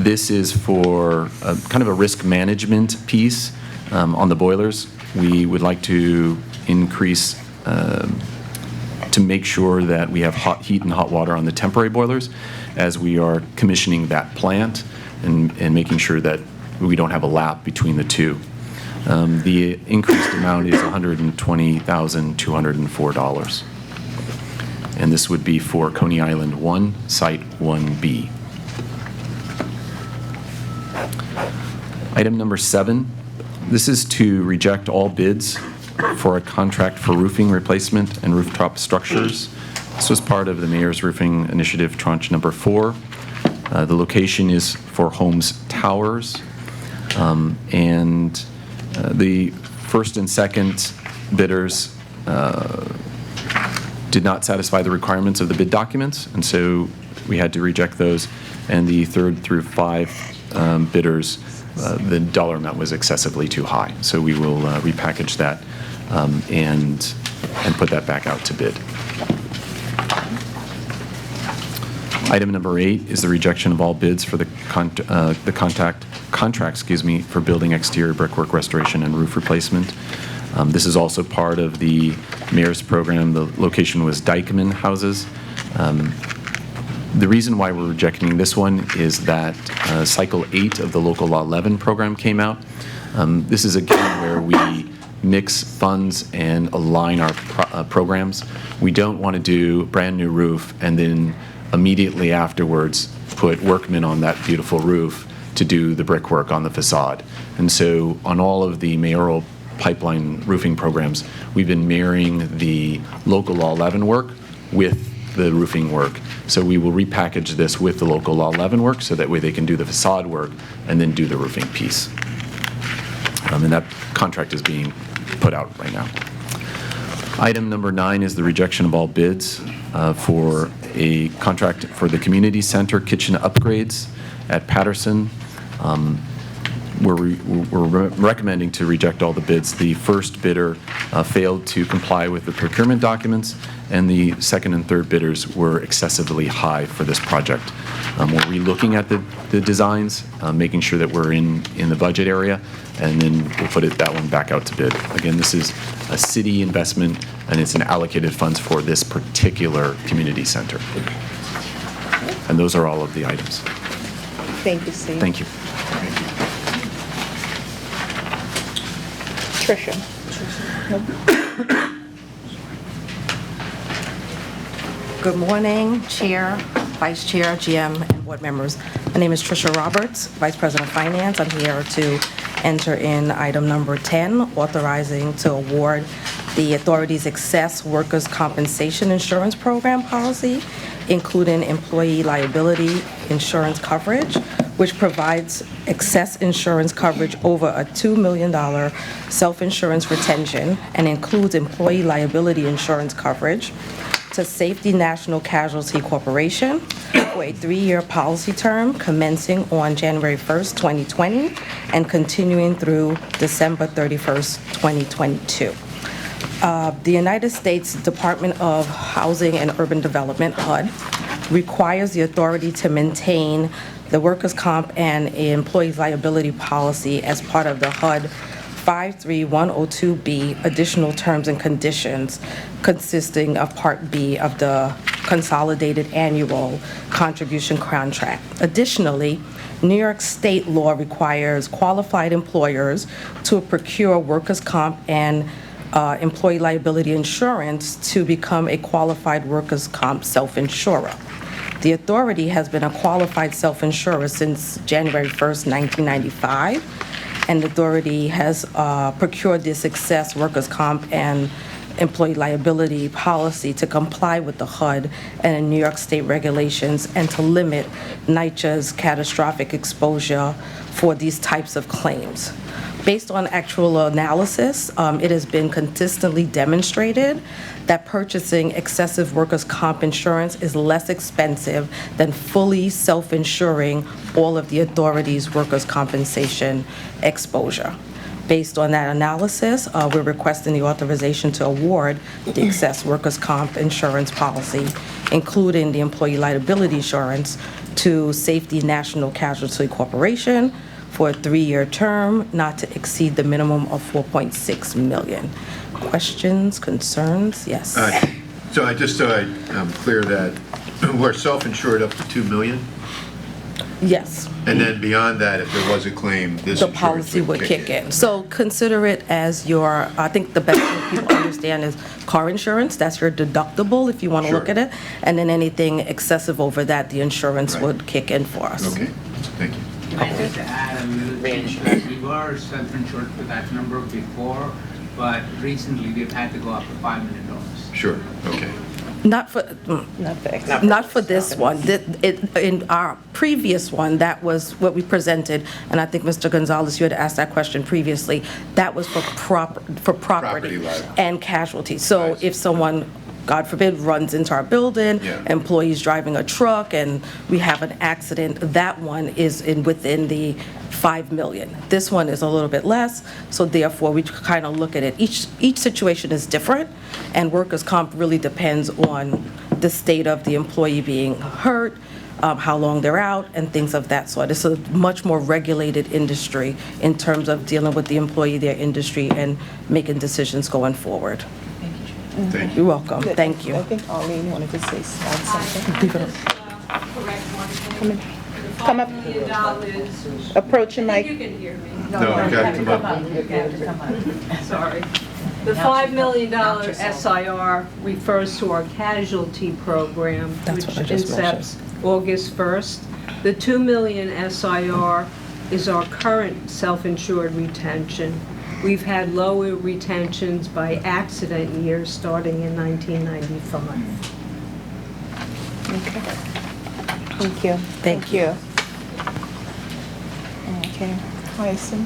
This is for kind of a risk management piece on the boilers. We would like to increase to make sure that we have hot heat and hot water on the temporary boilers as we are commissioning that plant and making sure that we don't have a lap between the two. The increased amount is $120,204. And this would be for Coney Island 1, Site 1B. Item number 7, this is to reject all bids for a contract for roofing replacement and rooftop structures. This was part of the Mayor's Roofing Initiative Tranche number 4. The location is for Holmes Towers. The first and second bidders did not satisfy the requirements of the bid documents, and so we had to reject those. And the third through 5 bidders, the dollar amount was excessively too high. So we will repackage that and put that back out to bid. Item number 8 is the rejection of all bids for the contract, for building exterior brickwork restoration and roof replacement. This is also part of the mayor's program. The location was Dykeman Houses. The reason why we're rejecting this one is that Cycle 8 of the Local Law 11 program came out. This is again where we mix funds and align our programs. We don't want to do a brand new roof and then immediately afterwards put workmen on that beautiful roof to do the brickwork on the facade. And so on all of the mayoral pipeline roofing programs, we've been marrying the Local Law 11 work with the roofing work. So we will repackage this with the Local Law 11 work so that way they can do the facade work and then do the roofing piece. And that contract is being put out right now. Item number 9 is the rejection of all bids for a contract for the community center kitchen upgrades at Patterson. We're recommending to reject all the bids. The first bidder failed to comply with the procurement documents, and the second and third bidders were excessively high for this project. We're re-looking at the designs, making sure that we're in the budget area, and then we'll put that one back out to bid. Again, this is a city investment, and it's an allocated funds for this particular community center. And those are all of the items. Thank you, Steve. Thank you. Tricia. Good morning, Chair, Vice Chair, GM, and board members. My name is Tricia Roberts, Vice President of Finance. I'm here to enter in item number 10, authorizing to award the authority's excess workers' compensation insurance program policy, including employee liability insurance coverage, which provides excess insurance coverage over a $2 million self-insurance retention and includes employee liability insurance coverage to Safety National Casualty Corporation for a 3-year policy term commencing on January 1st, 2020 and continuing through December 31st, 2022. The United States Department of Housing and Urban Development, HUD, requires the authority to maintain the workers' comp and employees' liability policy as part of the HUD 53102B additional terms and conditions consisting of Part B of the Consolidated Annual Contribution Contract. Additionally, New York state law requires qualified employers to procure workers' comp and employee liability insurance to become a qualified workers' comp self-insurer. The authority has been a qualified self-insurer since January 1st, 1995, and the authority has procured the Success Workers' Comp and employee liability policy to comply with the HUD and the New York State regulations and to limit NYCHA's catastrophic exposure for these types of claims. Based on actual analysis, it has been consistently demonstrated that purchasing excessive workers' comp insurance is less expensive than fully self-insuring all of the authority's workers' compensation exposure. Based on that analysis, we're requesting the authorization to award the excess workers' comp insurance policy, including the employee liability insurance, to Safety National Casualty Corporation for a 3-year term, not to exceed the minimum of $4.6 million. Questions, concerns? Yes. So I just so I'm clear that we're self-insured up to $2 million? Yes. And then beyond that, if there was a claim, this The insurance policy would kick in. So consider it as your, I think the best thing people understand is car insurance. That's your deductible if you want to look Sure. at it. And then anything excessive over that, the insurance Right. would kick in for us. Okay, thank you. Can I just add a little bit? We were self-insured for that number before, but recently we've had to go up to $5 million. Sure, okay. Not for this one. In our previous one, that was what we presented, and I think Mr. Gonzalez, you had asked that question previously. That was for property liability. and casualty. So if someone, God forbid, runs into our building, Yeah. employees driving a truck, and we have an accident, that one is within the $5 million. This one is a little bit less, so therefore we kind of look at it. Each situation is different, and workers' comp really depends on the state of the employee being hurt, how long they're out, and things of that sort. It's a much more regulated industry in terms of dealing with the employee, their industry, and making decisions going forward. Thank you. You're welcome. Thank you. I think Arlene wanted to say something. Come up. Approach your mic. You can hear me. No, you got to come up. Sorry. The $5 million SIR refers to our casualty program, That's which what I just incepts August 1st. The $2 million SIR is our current self-insured retention. We've had lower retentions by accident years starting in 1995. Okay. Thank you. Thank you. Okay, Hyson.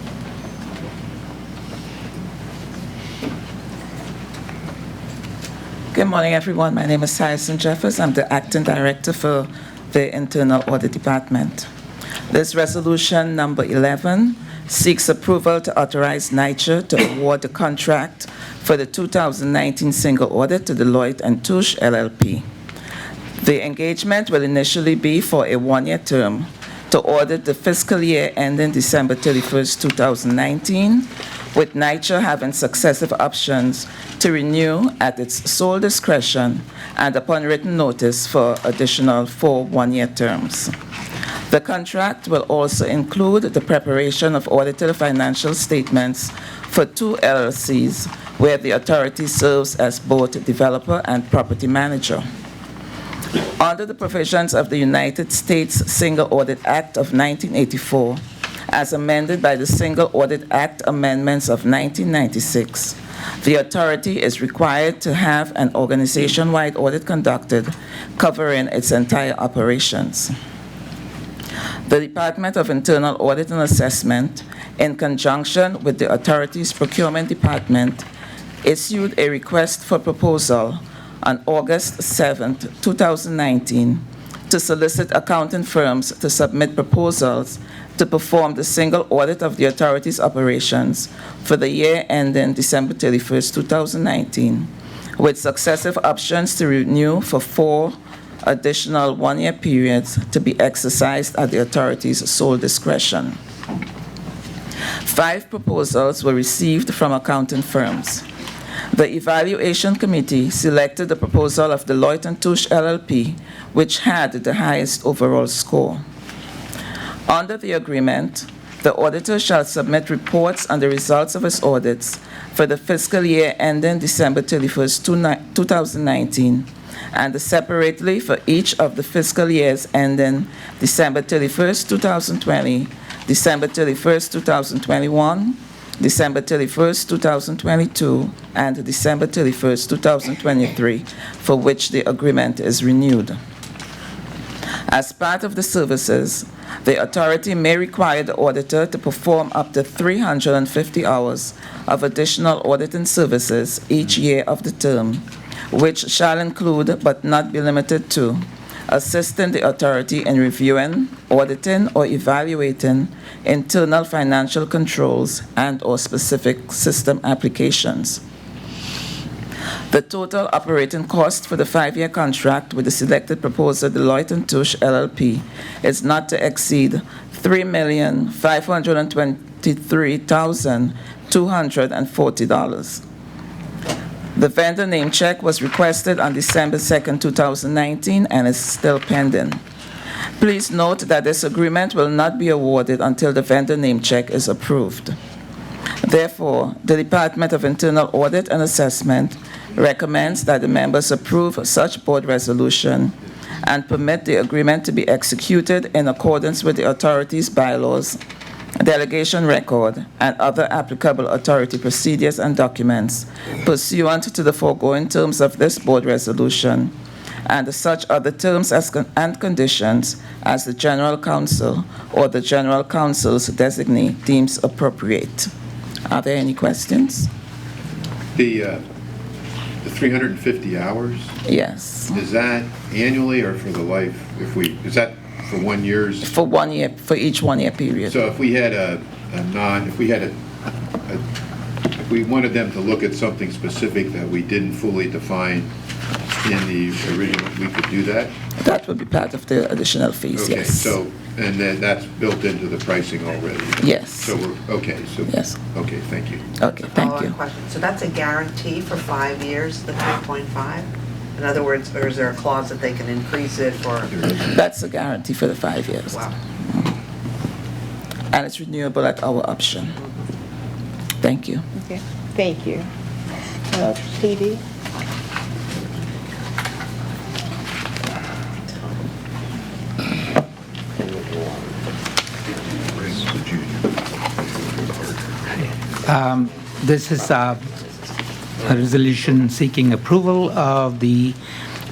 Good morning, everyone. My name is Tyson Jeffers. I'm the Acting Director for the Internal Audit Department. This resolution, number 11, seeks approval to authorize NYCHA to award the contract for the 2019 single audit to Deloitte & Touche LLP. The engagement will initially be for a 1-year term to audit the fiscal year ending December 31st, 2019, with NYCHA having successive options to renew at its sole discretion and upon written notice for additional 4 1-year terms. The contract will also include the preparation of audited financial statements for 2 LLCs, where the authority serves as both developer and property manager. Under the provisions of the United States Single Audit Act of 1984, as amended by the Single Audit Act Amendments of 1996, the authority is required to have an organization-wide audit conducted covering its entire operations. The Department of Internal Audit and Assessment, in conjunction with the authority's procurement department, issued a request for proposal on August 7, 2019, to solicit accounting firms to submit proposals to perform the single audit of the authority's operations for the year ending December 31, 2019, with successive options to renew for 4 additional 1-year periods to be exercised at the authority's sole discretion. 5 proposals were received from accounting firms. The evaluation committee selected the proposal of Deloitte & Touche LLP, which had the highest overall score. Under the agreement, the auditor shall submit reports on the results of its audits for the fiscal year ending December 31st, 2019, and separately for each of the fiscal years ending December 31st, 2020, December 31st, 2021, December 31st, 2022, and December 31st, 2023, for which the agreement is renewed. As part of the services, the authority may require the auditor to perform up to 350 hours of additional auditing services each year of the term, which shall include but not be limited to assisting the authority in reviewing, auditing, or evaluating internal financial controls and/or specific system applications. The total operating cost for the 5-year contract with the selected proposer Deloitte & Touche LLP is not to exceed $3,523,240. The vendor name check was requested on December 2nd, 2019, and is still pending. Please note that this agreement will not be awarded until the vendor name check is approved. Therefore, the Department of Internal Audit and Assessment recommends that the members approve such board resolution and permit the agreement to be executed in accordance with the authority's bylaws, delegation record, and other applicable authority procedures and documents pursuant to the foregoing terms of this board resolution and such other terms and conditions as the General Counsel or the General Counsel's designee deems appropriate. Are there any questions? The 350 hours? Yes. Is that annually or for the life? Is that for 1 year's? For 1 year, for each 1 year period. So if we had if we wanted them to look at something specific that we didn't fully define in the original, we could do that? That would be part of the additional fees, Okay, yes. so, and then that's built into the pricing already? Yes. So we're, okay, so. Yes. Okay, thank you. Okay, thank you. Question. So that's a guarantee for 5 years, the 3.5? In other words, or is there a clause that they can increase it for? That's a guarantee for the 5 years. Wow. And it's renewable at our option. Thank you. Okay, thank you. Stevie? This is a resolution seeking approval of the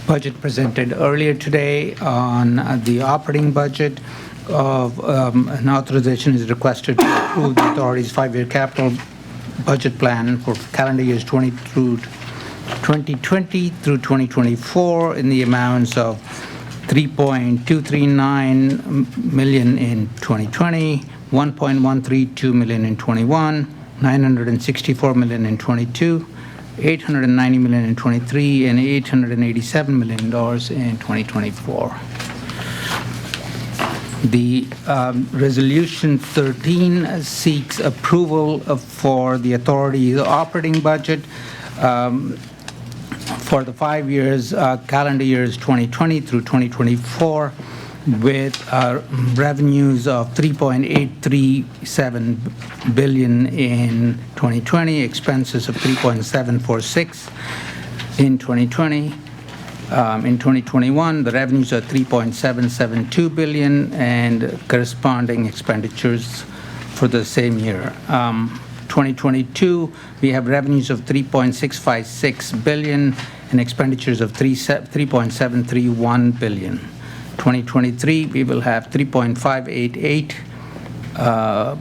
budget presented earlier today on the operating budget of an authorization is requested to approve the authority's 5-year capital budget plan for calendar years 2020 through 2024 in the amounts of $3.239 million in 2020, $1.132 million in 21, $964 million in 22, $890 million in 23, and $887 million in 2024. The Resolution 13 seeks approval for the authority's operating budget for the 5 years, calendar years 2020 through 2024, with revenues of $3.837 billion in 2020, expenses of $3.746 in 2020. In 2021, the revenues are $3.772 billion and corresponding expenditures for the same year. 2022, we have revenues of $3.656 billion and expenditures of $3.731 billion. 2023, we will have $3.588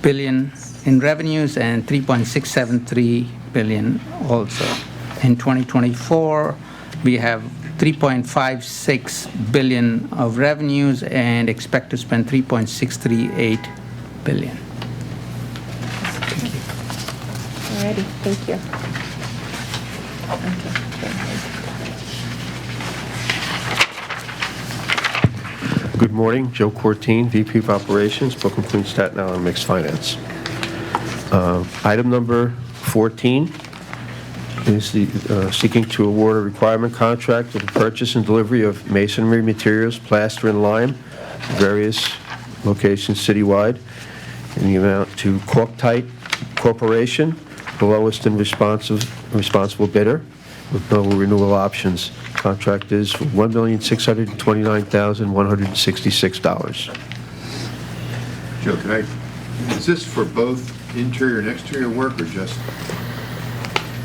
billion in revenues and $3.673 billion also. In 2024, we have $3.56 billion of revenues and expect to spend $3.638 billion. All righty, thank you. Good morning, Joe Cortine, VP of Operations, Brooklyn, Queens, Staten Island Mixed Finance. Item number 14 is the seeking to award a requirement contract for the purchase and delivery of masonry materials, plaster and lime, various locations citywide in the amount to Corktight Corporation, the lowest and responsible bidder, with no renewal options. Contract is for $1,629,166. Joe, is this for both interior and exterior work, or just,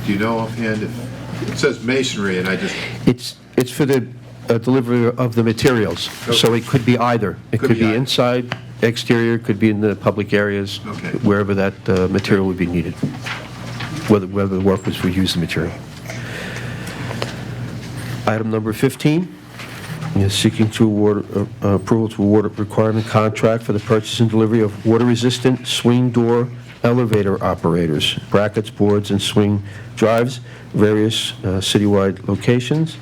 do you know offhand if, it says masonry, and I just... It's for the delivery of the materials, so it could be either. It could be inside, exterior, could be in the public areas, wherever that material would be needed, whether the workers would use the material. Item number 15 is seeking to award approval to award a requirement contract for the purchase and delivery of water-resistant swing door elevator operators, brackets, boards, and swing drives, various citywide locations,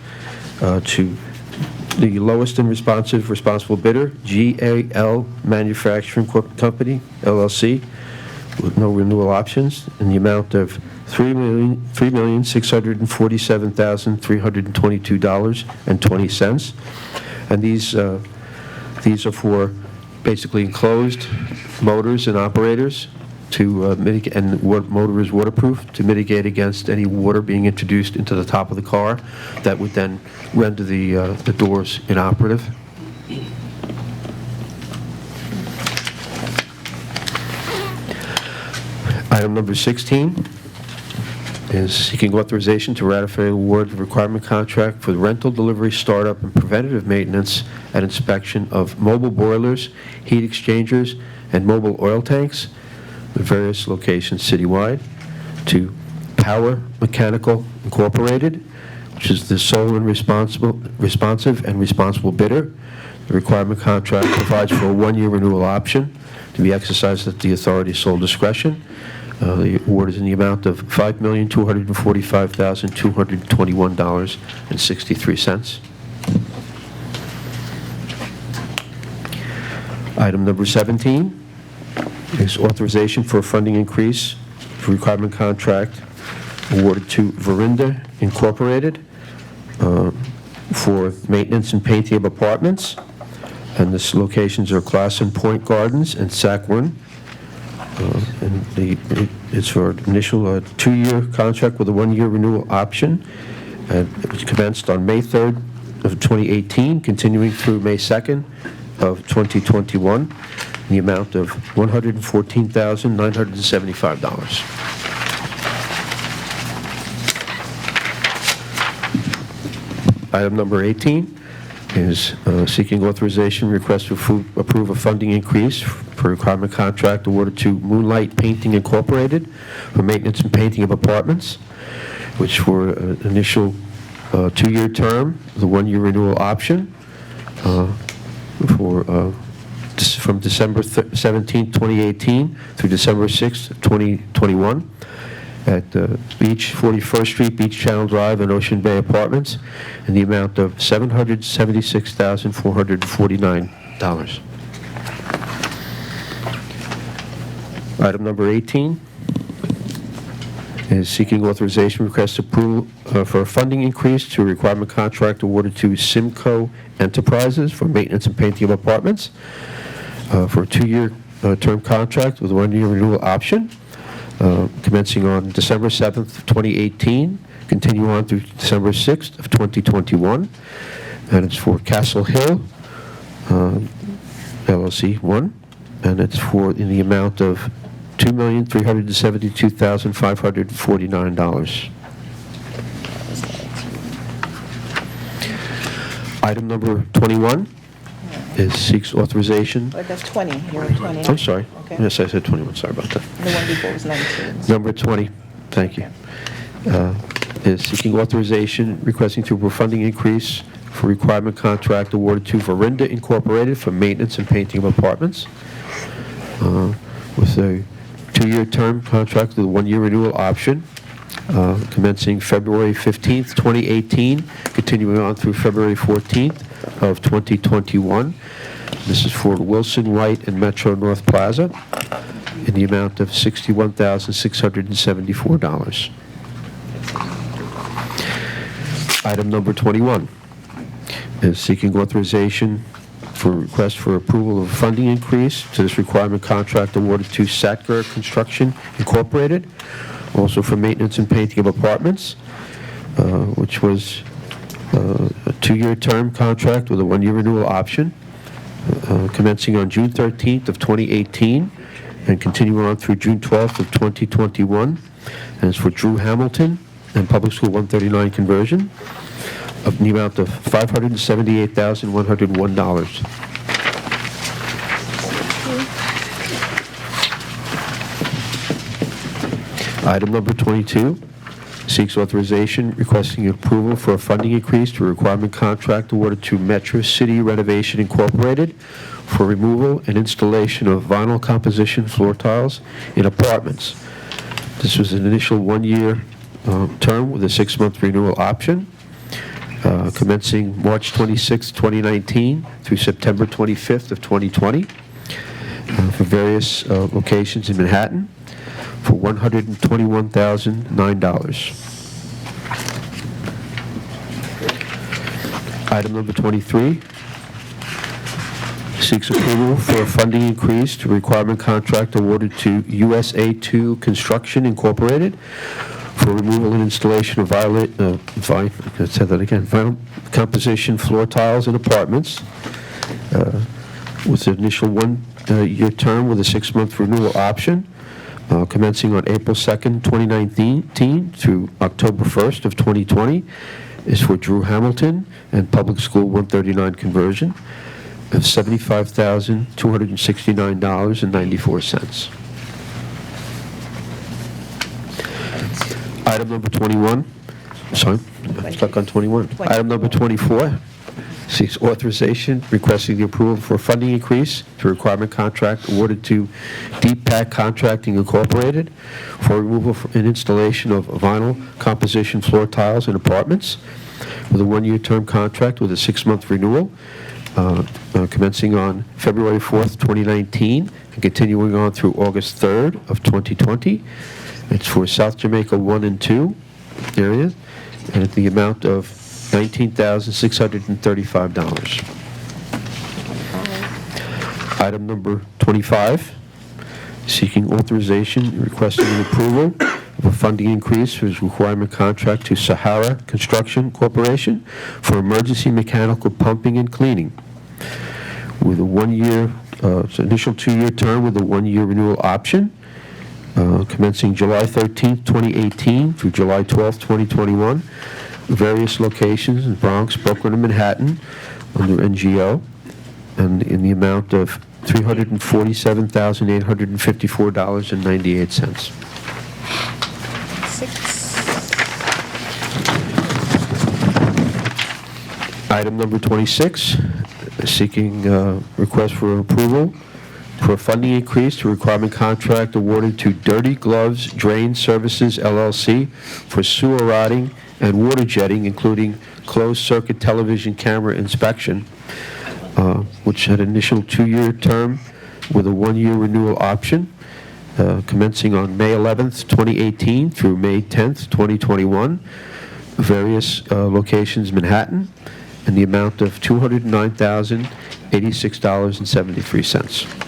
to the lowest and responsible bidder, GAL Manufacturing Company, LLC, with no renewal options, in the amount of $3,647,322.20. And these are for basically enclosed motors and operators to mitigate, and motor is waterproof, to mitigate against any water being introduced into the top of the car that would then render the doors inoperative. Item number 16 is seeking authorization to ratify the award of requirement contract for the rental, delivery, startup, and preventative maintenance and inspection of mobile boilers, heat exchangers, and mobile oil tanks at various locations citywide to Power Mechanical Incorporated, which is the sole and responsive and responsible bidder. The requirement contract provides for a one-year renewal option to be exercised at the authority's sole discretion. The award is in the amount of $5,245,221.63. Item number 17 is authorization for a funding increase for requirement contract awarded to Verinda Incorporated for maintenance and painting of apartments. And the locations are Classen Point Gardens and Sackburn. And it's for an initial two-year contract with a one-year renewal option. It was commenced on May 3rd of 2018, continuing through May 2nd of 2021, in the amount of $114,975. Item number 18 is seeking authorization request to approve a funding increase for requirement contract awarded to Moonlight Painting Incorporated for maintenance and painting of apartments, which for an initial two-year term, the one-year renewal option from December 17, 2018 through December 6, 2021 at Beach 41st Street, Beach Channel Drive, and Ocean Bay Apartments in the amount of $776,449. Item number 18 is seeking authorization request approval for a funding increase to a requirement contract awarded to Simcoe Enterprises for maintenance and painting of apartments for a two-year term contract with a one-year renewal option. Commencing on December 7th, 2018, continue on through December 6th of 2021, and it's for Castle Hill, LLC 1, and it's for in the amount of $2,372,549. Item number 21 seeks authorization. But that's 20, you're at 20 now. I'm sorry. Okay. Yes, I said 21, sorry about that. The one before was 19. Number 20, thank you, is seeking authorization requesting to approve funding increase for requirement contract awarded to Verinda Incorporated for maintenance and painting of apartments with a two-year term contract with a one-year renewal option commencing February 15th, 2018, continuing on through February 14th of 2021. This is for Wilson White and Metro North Plaza in the amount of $61,674. Item number 21 is seeking authorization for request for approval of funding increase to this requirement contract awarded to Satger Construction Incorporated, also for maintenance and painting of apartments, which was a 2-year term contract with a 1-year renewal option, commencing on June 13th of 2018 and continuing on through June 12th of 2021. And it's for Drew Hamilton and Public School 139 conversion of the amount of $578,101. Item number 22 seeks authorization requesting approval for a funding increase to a requirement contract awarded to Metro City Renovation Incorporated for removal and installation of vinyl composition floor tiles in apartments. This was an initial 1-year term with a 6-month renewal option, commencing March 26, 2019 through September 25th of 2020 for various locations in Manhattan for $121,009. Item number 23 seeks approval for a funding increase to requirement contract awarded to USA2 Construction Incorporated for removal and installation of vinyl composition floor tiles in apartments with an initial 1-year term with a 6-month renewal option, commencing on April 2nd, 2019 through October 1st of 2020, is for Drew Hamilton and Public School 139 conversion of $75,269.94. Item number 21, sorry, I'm stuck on 21. Item number 24 seeks authorization requesting the approval for a funding increase to requirement contract awarded to Deep Pack Contracting Incorporated for removal and installation of vinyl composition floor tiles in apartments with a 1-year term contract with a 6-month renewal, commencing on February 4th, 2019 and continuing on through August 3rd of 2020. It's for South Jamaica 1 and 2 areas, and at the amount of $19,635. Item number 25, seeking authorization, requesting an approval of a funding increase for his requirement contract to Sahara Construction Corporation for emergency mechanical pumping and cleaning with a 1-year, initial 2-year term with a 1-year renewal option, commencing July 13th, 2018 through July 12th, 2021, various locations in Bronx, Brooklyn, and Manhattan under NGO, and in the amount of $347,854.98. Item number 26, seeking request for approval for a funding increase to requirement contract awarded to Dirty Gloves Drain Services, LLC for sewer rotting and water jetting, including closed-circuit television camera inspection, which had an initial 2-year term with a 1-year renewal option, commencing on May 11th, 2018 through May 10th, 2021, various locations in Manhattan, in the amount of $209,086.73.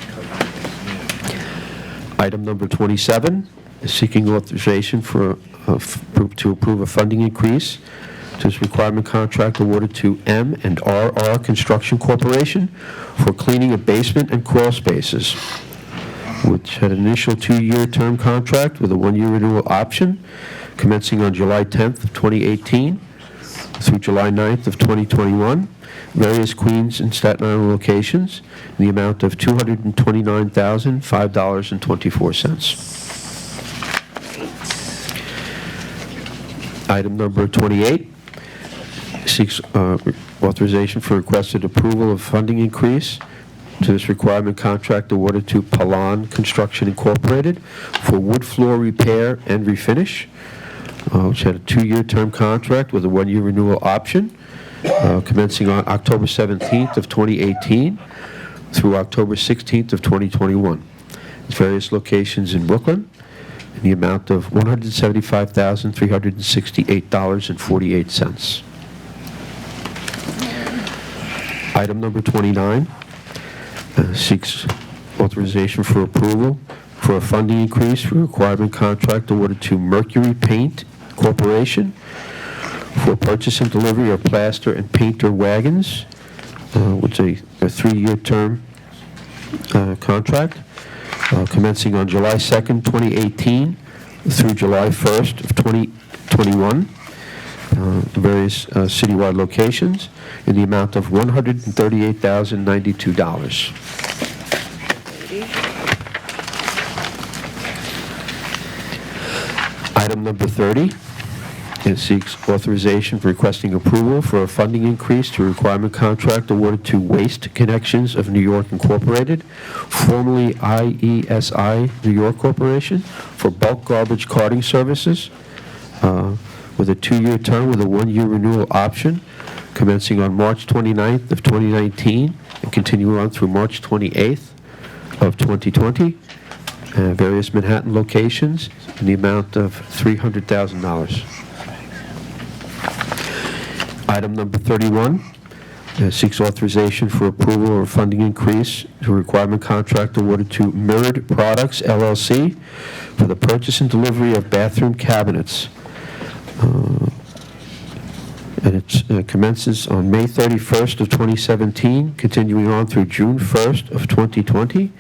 Item number 27 is seeking authorization to approve a funding increase to this requirement contract awarded to M&RR Construction Corporation for cleaning of basement and crawl spaces, which had an initial 2-year term contract with a 1-year renewal option, commencing on July 10th of 2018 through July 9th of 2021, various Queens and Staten Island locations, in the amount of $229,005.24. Item number 28 seeks authorization for requested approval of funding increase to this requirement contract awarded to Palan Construction Incorporated for wood floor repair and refinish, which had a 2-year term contract with a 1-year renewal option, commencing on October 17th of 2018 through October 16th of 2021. Various locations in Brooklyn, in the amount of $175,368.48. Item number 29 seeks authorization for approval for a funding increase for requirement contract awarded to Mercury Paint Corporation for purchase and delivery of plaster and painter wagons, which is a 3-year term contract commencing on July 2nd, 2018 through July 1st of 2021, various citywide locations in the amount of $138,092. Item number 30, it seeks authorization for requesting approval for a funding increase to requirement contract awarded to Waste Connections of New York Incorporated, formerly IESI New York Corporation, for bulk garbage carting services with a 2-year term with a 1-year renewal option commencing on March 29th of 2019 and continuing on through March 28th of 2020. Various Manhattan locations in the amount of $300,000. Item number 31 seeks authorization for approval or funding increase to requirement contract awarded to Mirrored Products, LLC, for the purchase and delivery of bathroom cabinets. And it commences on May 31st of 2017, continuing on through June 1st of 2020,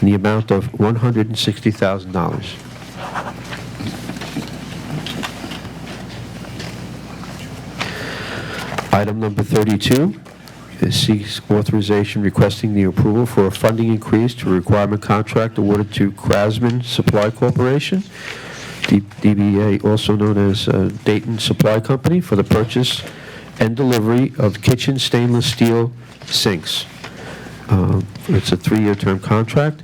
in the amount of $160,000. Item number 32 seeks authorization requesting the approval for a funding increase to a requirement contract awarded to Craftsman Supply Corporation, DBA, also known as Dayton Supply Company, for the purchase and delivery of kitchen stainless steel sinks. It's a 3-year term contract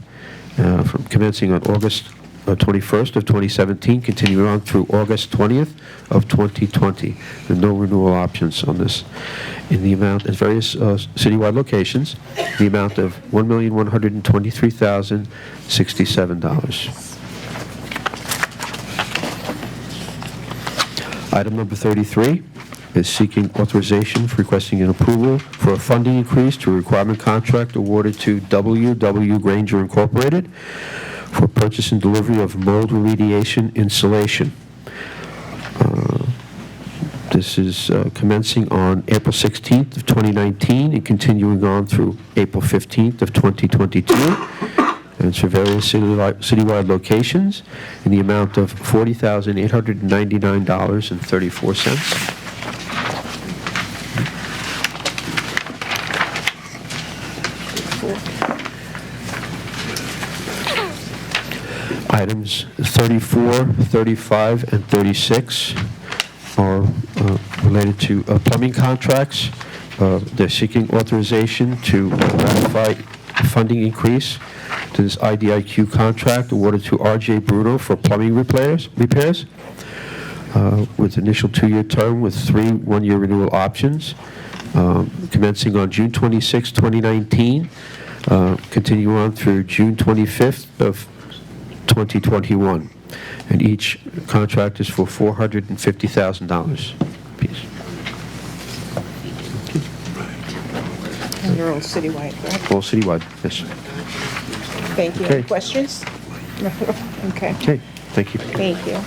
from commencing on August 21st of 2017, continuing on through August 20th of 2020. There are no renewal options on this. In the amount, at various citywide locations, the amount of $1,123,067. Item number 33 is seeking authorization for requesting an approval for a funding increase to a requirement contract awarded to W.W. Granger Incorporated for purchase and delivery of mold remediation insulation. This is commencing on April 16th of 2019 and continuing on through April 15th of 2022. And it's for various citywide locations in the amount of $40,899.34. Items 34, 35, and 36 are related to plumbing contracts. They're seeking authorization to ratify a funding increase to this IDIQ contract awarded to R.J. Bruno for plumbing repairs with initial 2-year term with 3 1-year renewal options commencing on June 26, 2019, continuing on through June 25th of 2021, and each contract is for $450,000 apiece. And they're all citywide, correct? All citywide, yes. Thank you. Okay. Any questions? Okay. Okay, thank you. Thank you.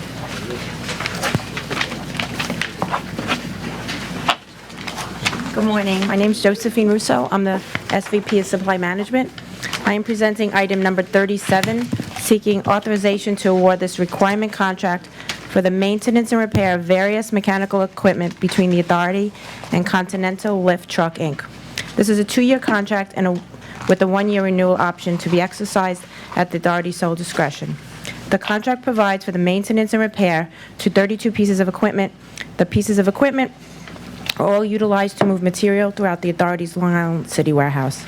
Good morning. My name is Josephine Russo. I'm the SVP of Supply Management. I am presenting item number 37, seeking authorization to award this requirement contract for the maintenance and repair of various mechanical equipment between the Authority and Continental Lift Truck, Inc. This is a 2-year contract and with a 1-year renewal option to be exercised at the Authority's sole discretion. The contract provides for the maintenance and repair to 32 pieces of equipment. The pieces of equipment are all utilized to move material throughout the Authority's Long Island City warehouse.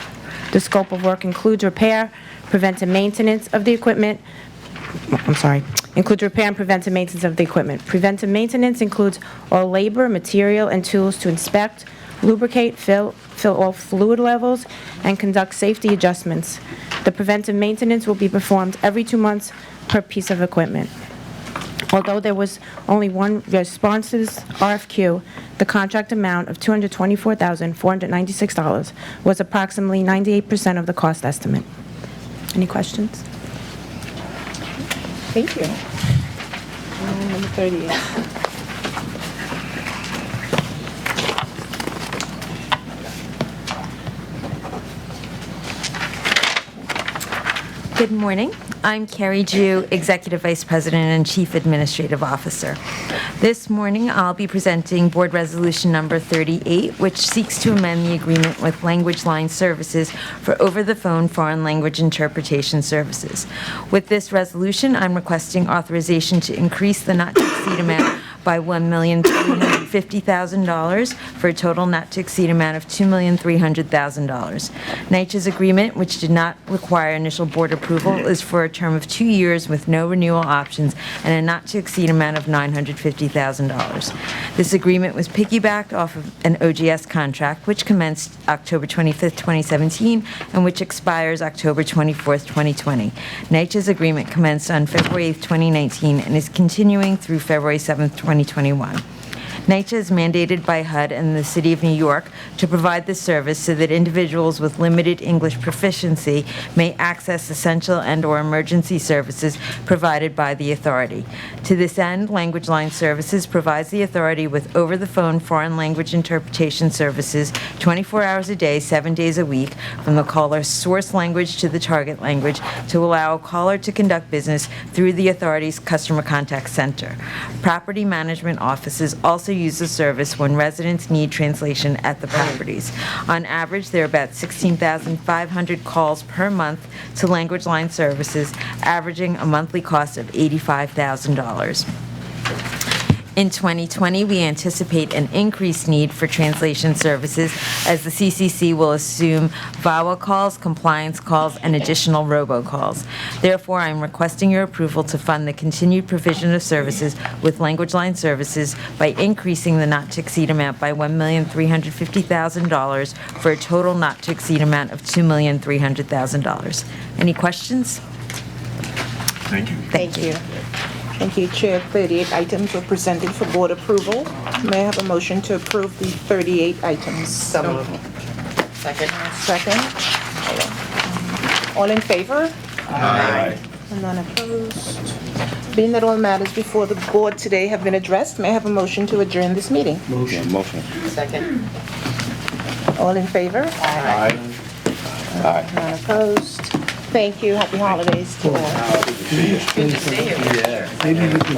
The scope of work includes repair, preventive maintenance of the equipment. Includes repair and preventive maintenance of the equipment. Preventive maintenance includes all labor, material, and tools to inspect, lubricate, fill all fluid levels, and conduct safety adjustments. The preventive maintenance will be performed every 2 months per piece of equipment. Although there was only one response to this RFQ, the contract amount of $224,496 was approximately 98% of the cost estimate. Any questions? Thank you. Number 38. Good morning. I'm Carrie Jew, Executive Vice President and Chief Administrative Officer. This morning, I'll be presenting Board Resolution Number 38, which seeks to amend the agreement with Language Line Services for over-the-phone foreign language interpretation services. With this resolution, I'm requesting authorization to increase the not-to-exceed amount by $1,350,000 for a total not-to-exceed amount of $2,300,000. NYCHA's agreement, which did not require initial board approval, is for a term of 2 years with no renewal options and a not-to-exceed amount of $950,000. This agreement was piggybacked off of an OGS contract, which commenced October 25th, 2017, and which expires October 24th, 2020. NYCHA's agreement commenced on February 8th, 2019, and is continuing through February 7th, 2021. NYCHA is mandated by HUD and the City of New York to provide this service so that individuals with limited English proficiency may access essential and/or emergency services provided by the authority. To this end, Language Line Services provides the authority with over-the-phone foreign language interpretation services 24 hours a day, 7 days a week, from the caller's source language to the target language, to allow a caller to conduct business through the authority's customer contact center. Property management offices also use the service when residents need translation at the properties. On average, there are about 16,500 calls per month to Language Line Services, averaging a monthly cost of $85,000. In 2020, we anticipate an increased need for translation services as the CCC will assume VAWA calls, compliance calls, and additional robocalls. Therefore, I'm requesting your approval to fund the continued provision of services with Language Line Services by increasing the not-to-exceed amount by $1,350,000 for a total not-to-exceed amount of $2,300,000. Any questions? Thank you. Thank you. Thank you, Chair. 38 items were presented for board approval. May I have a motion to approve the 38 items? So moved. Second. Second. All in favor? Aye. None opposed. Being that all matters before the board today have been addressed, may I have a motion to adjourn this meeting? Motion. Second. All in favor? Aye. Aye. None opposed. Thank you. Happy holidays to all. Good to see you. Maybe we can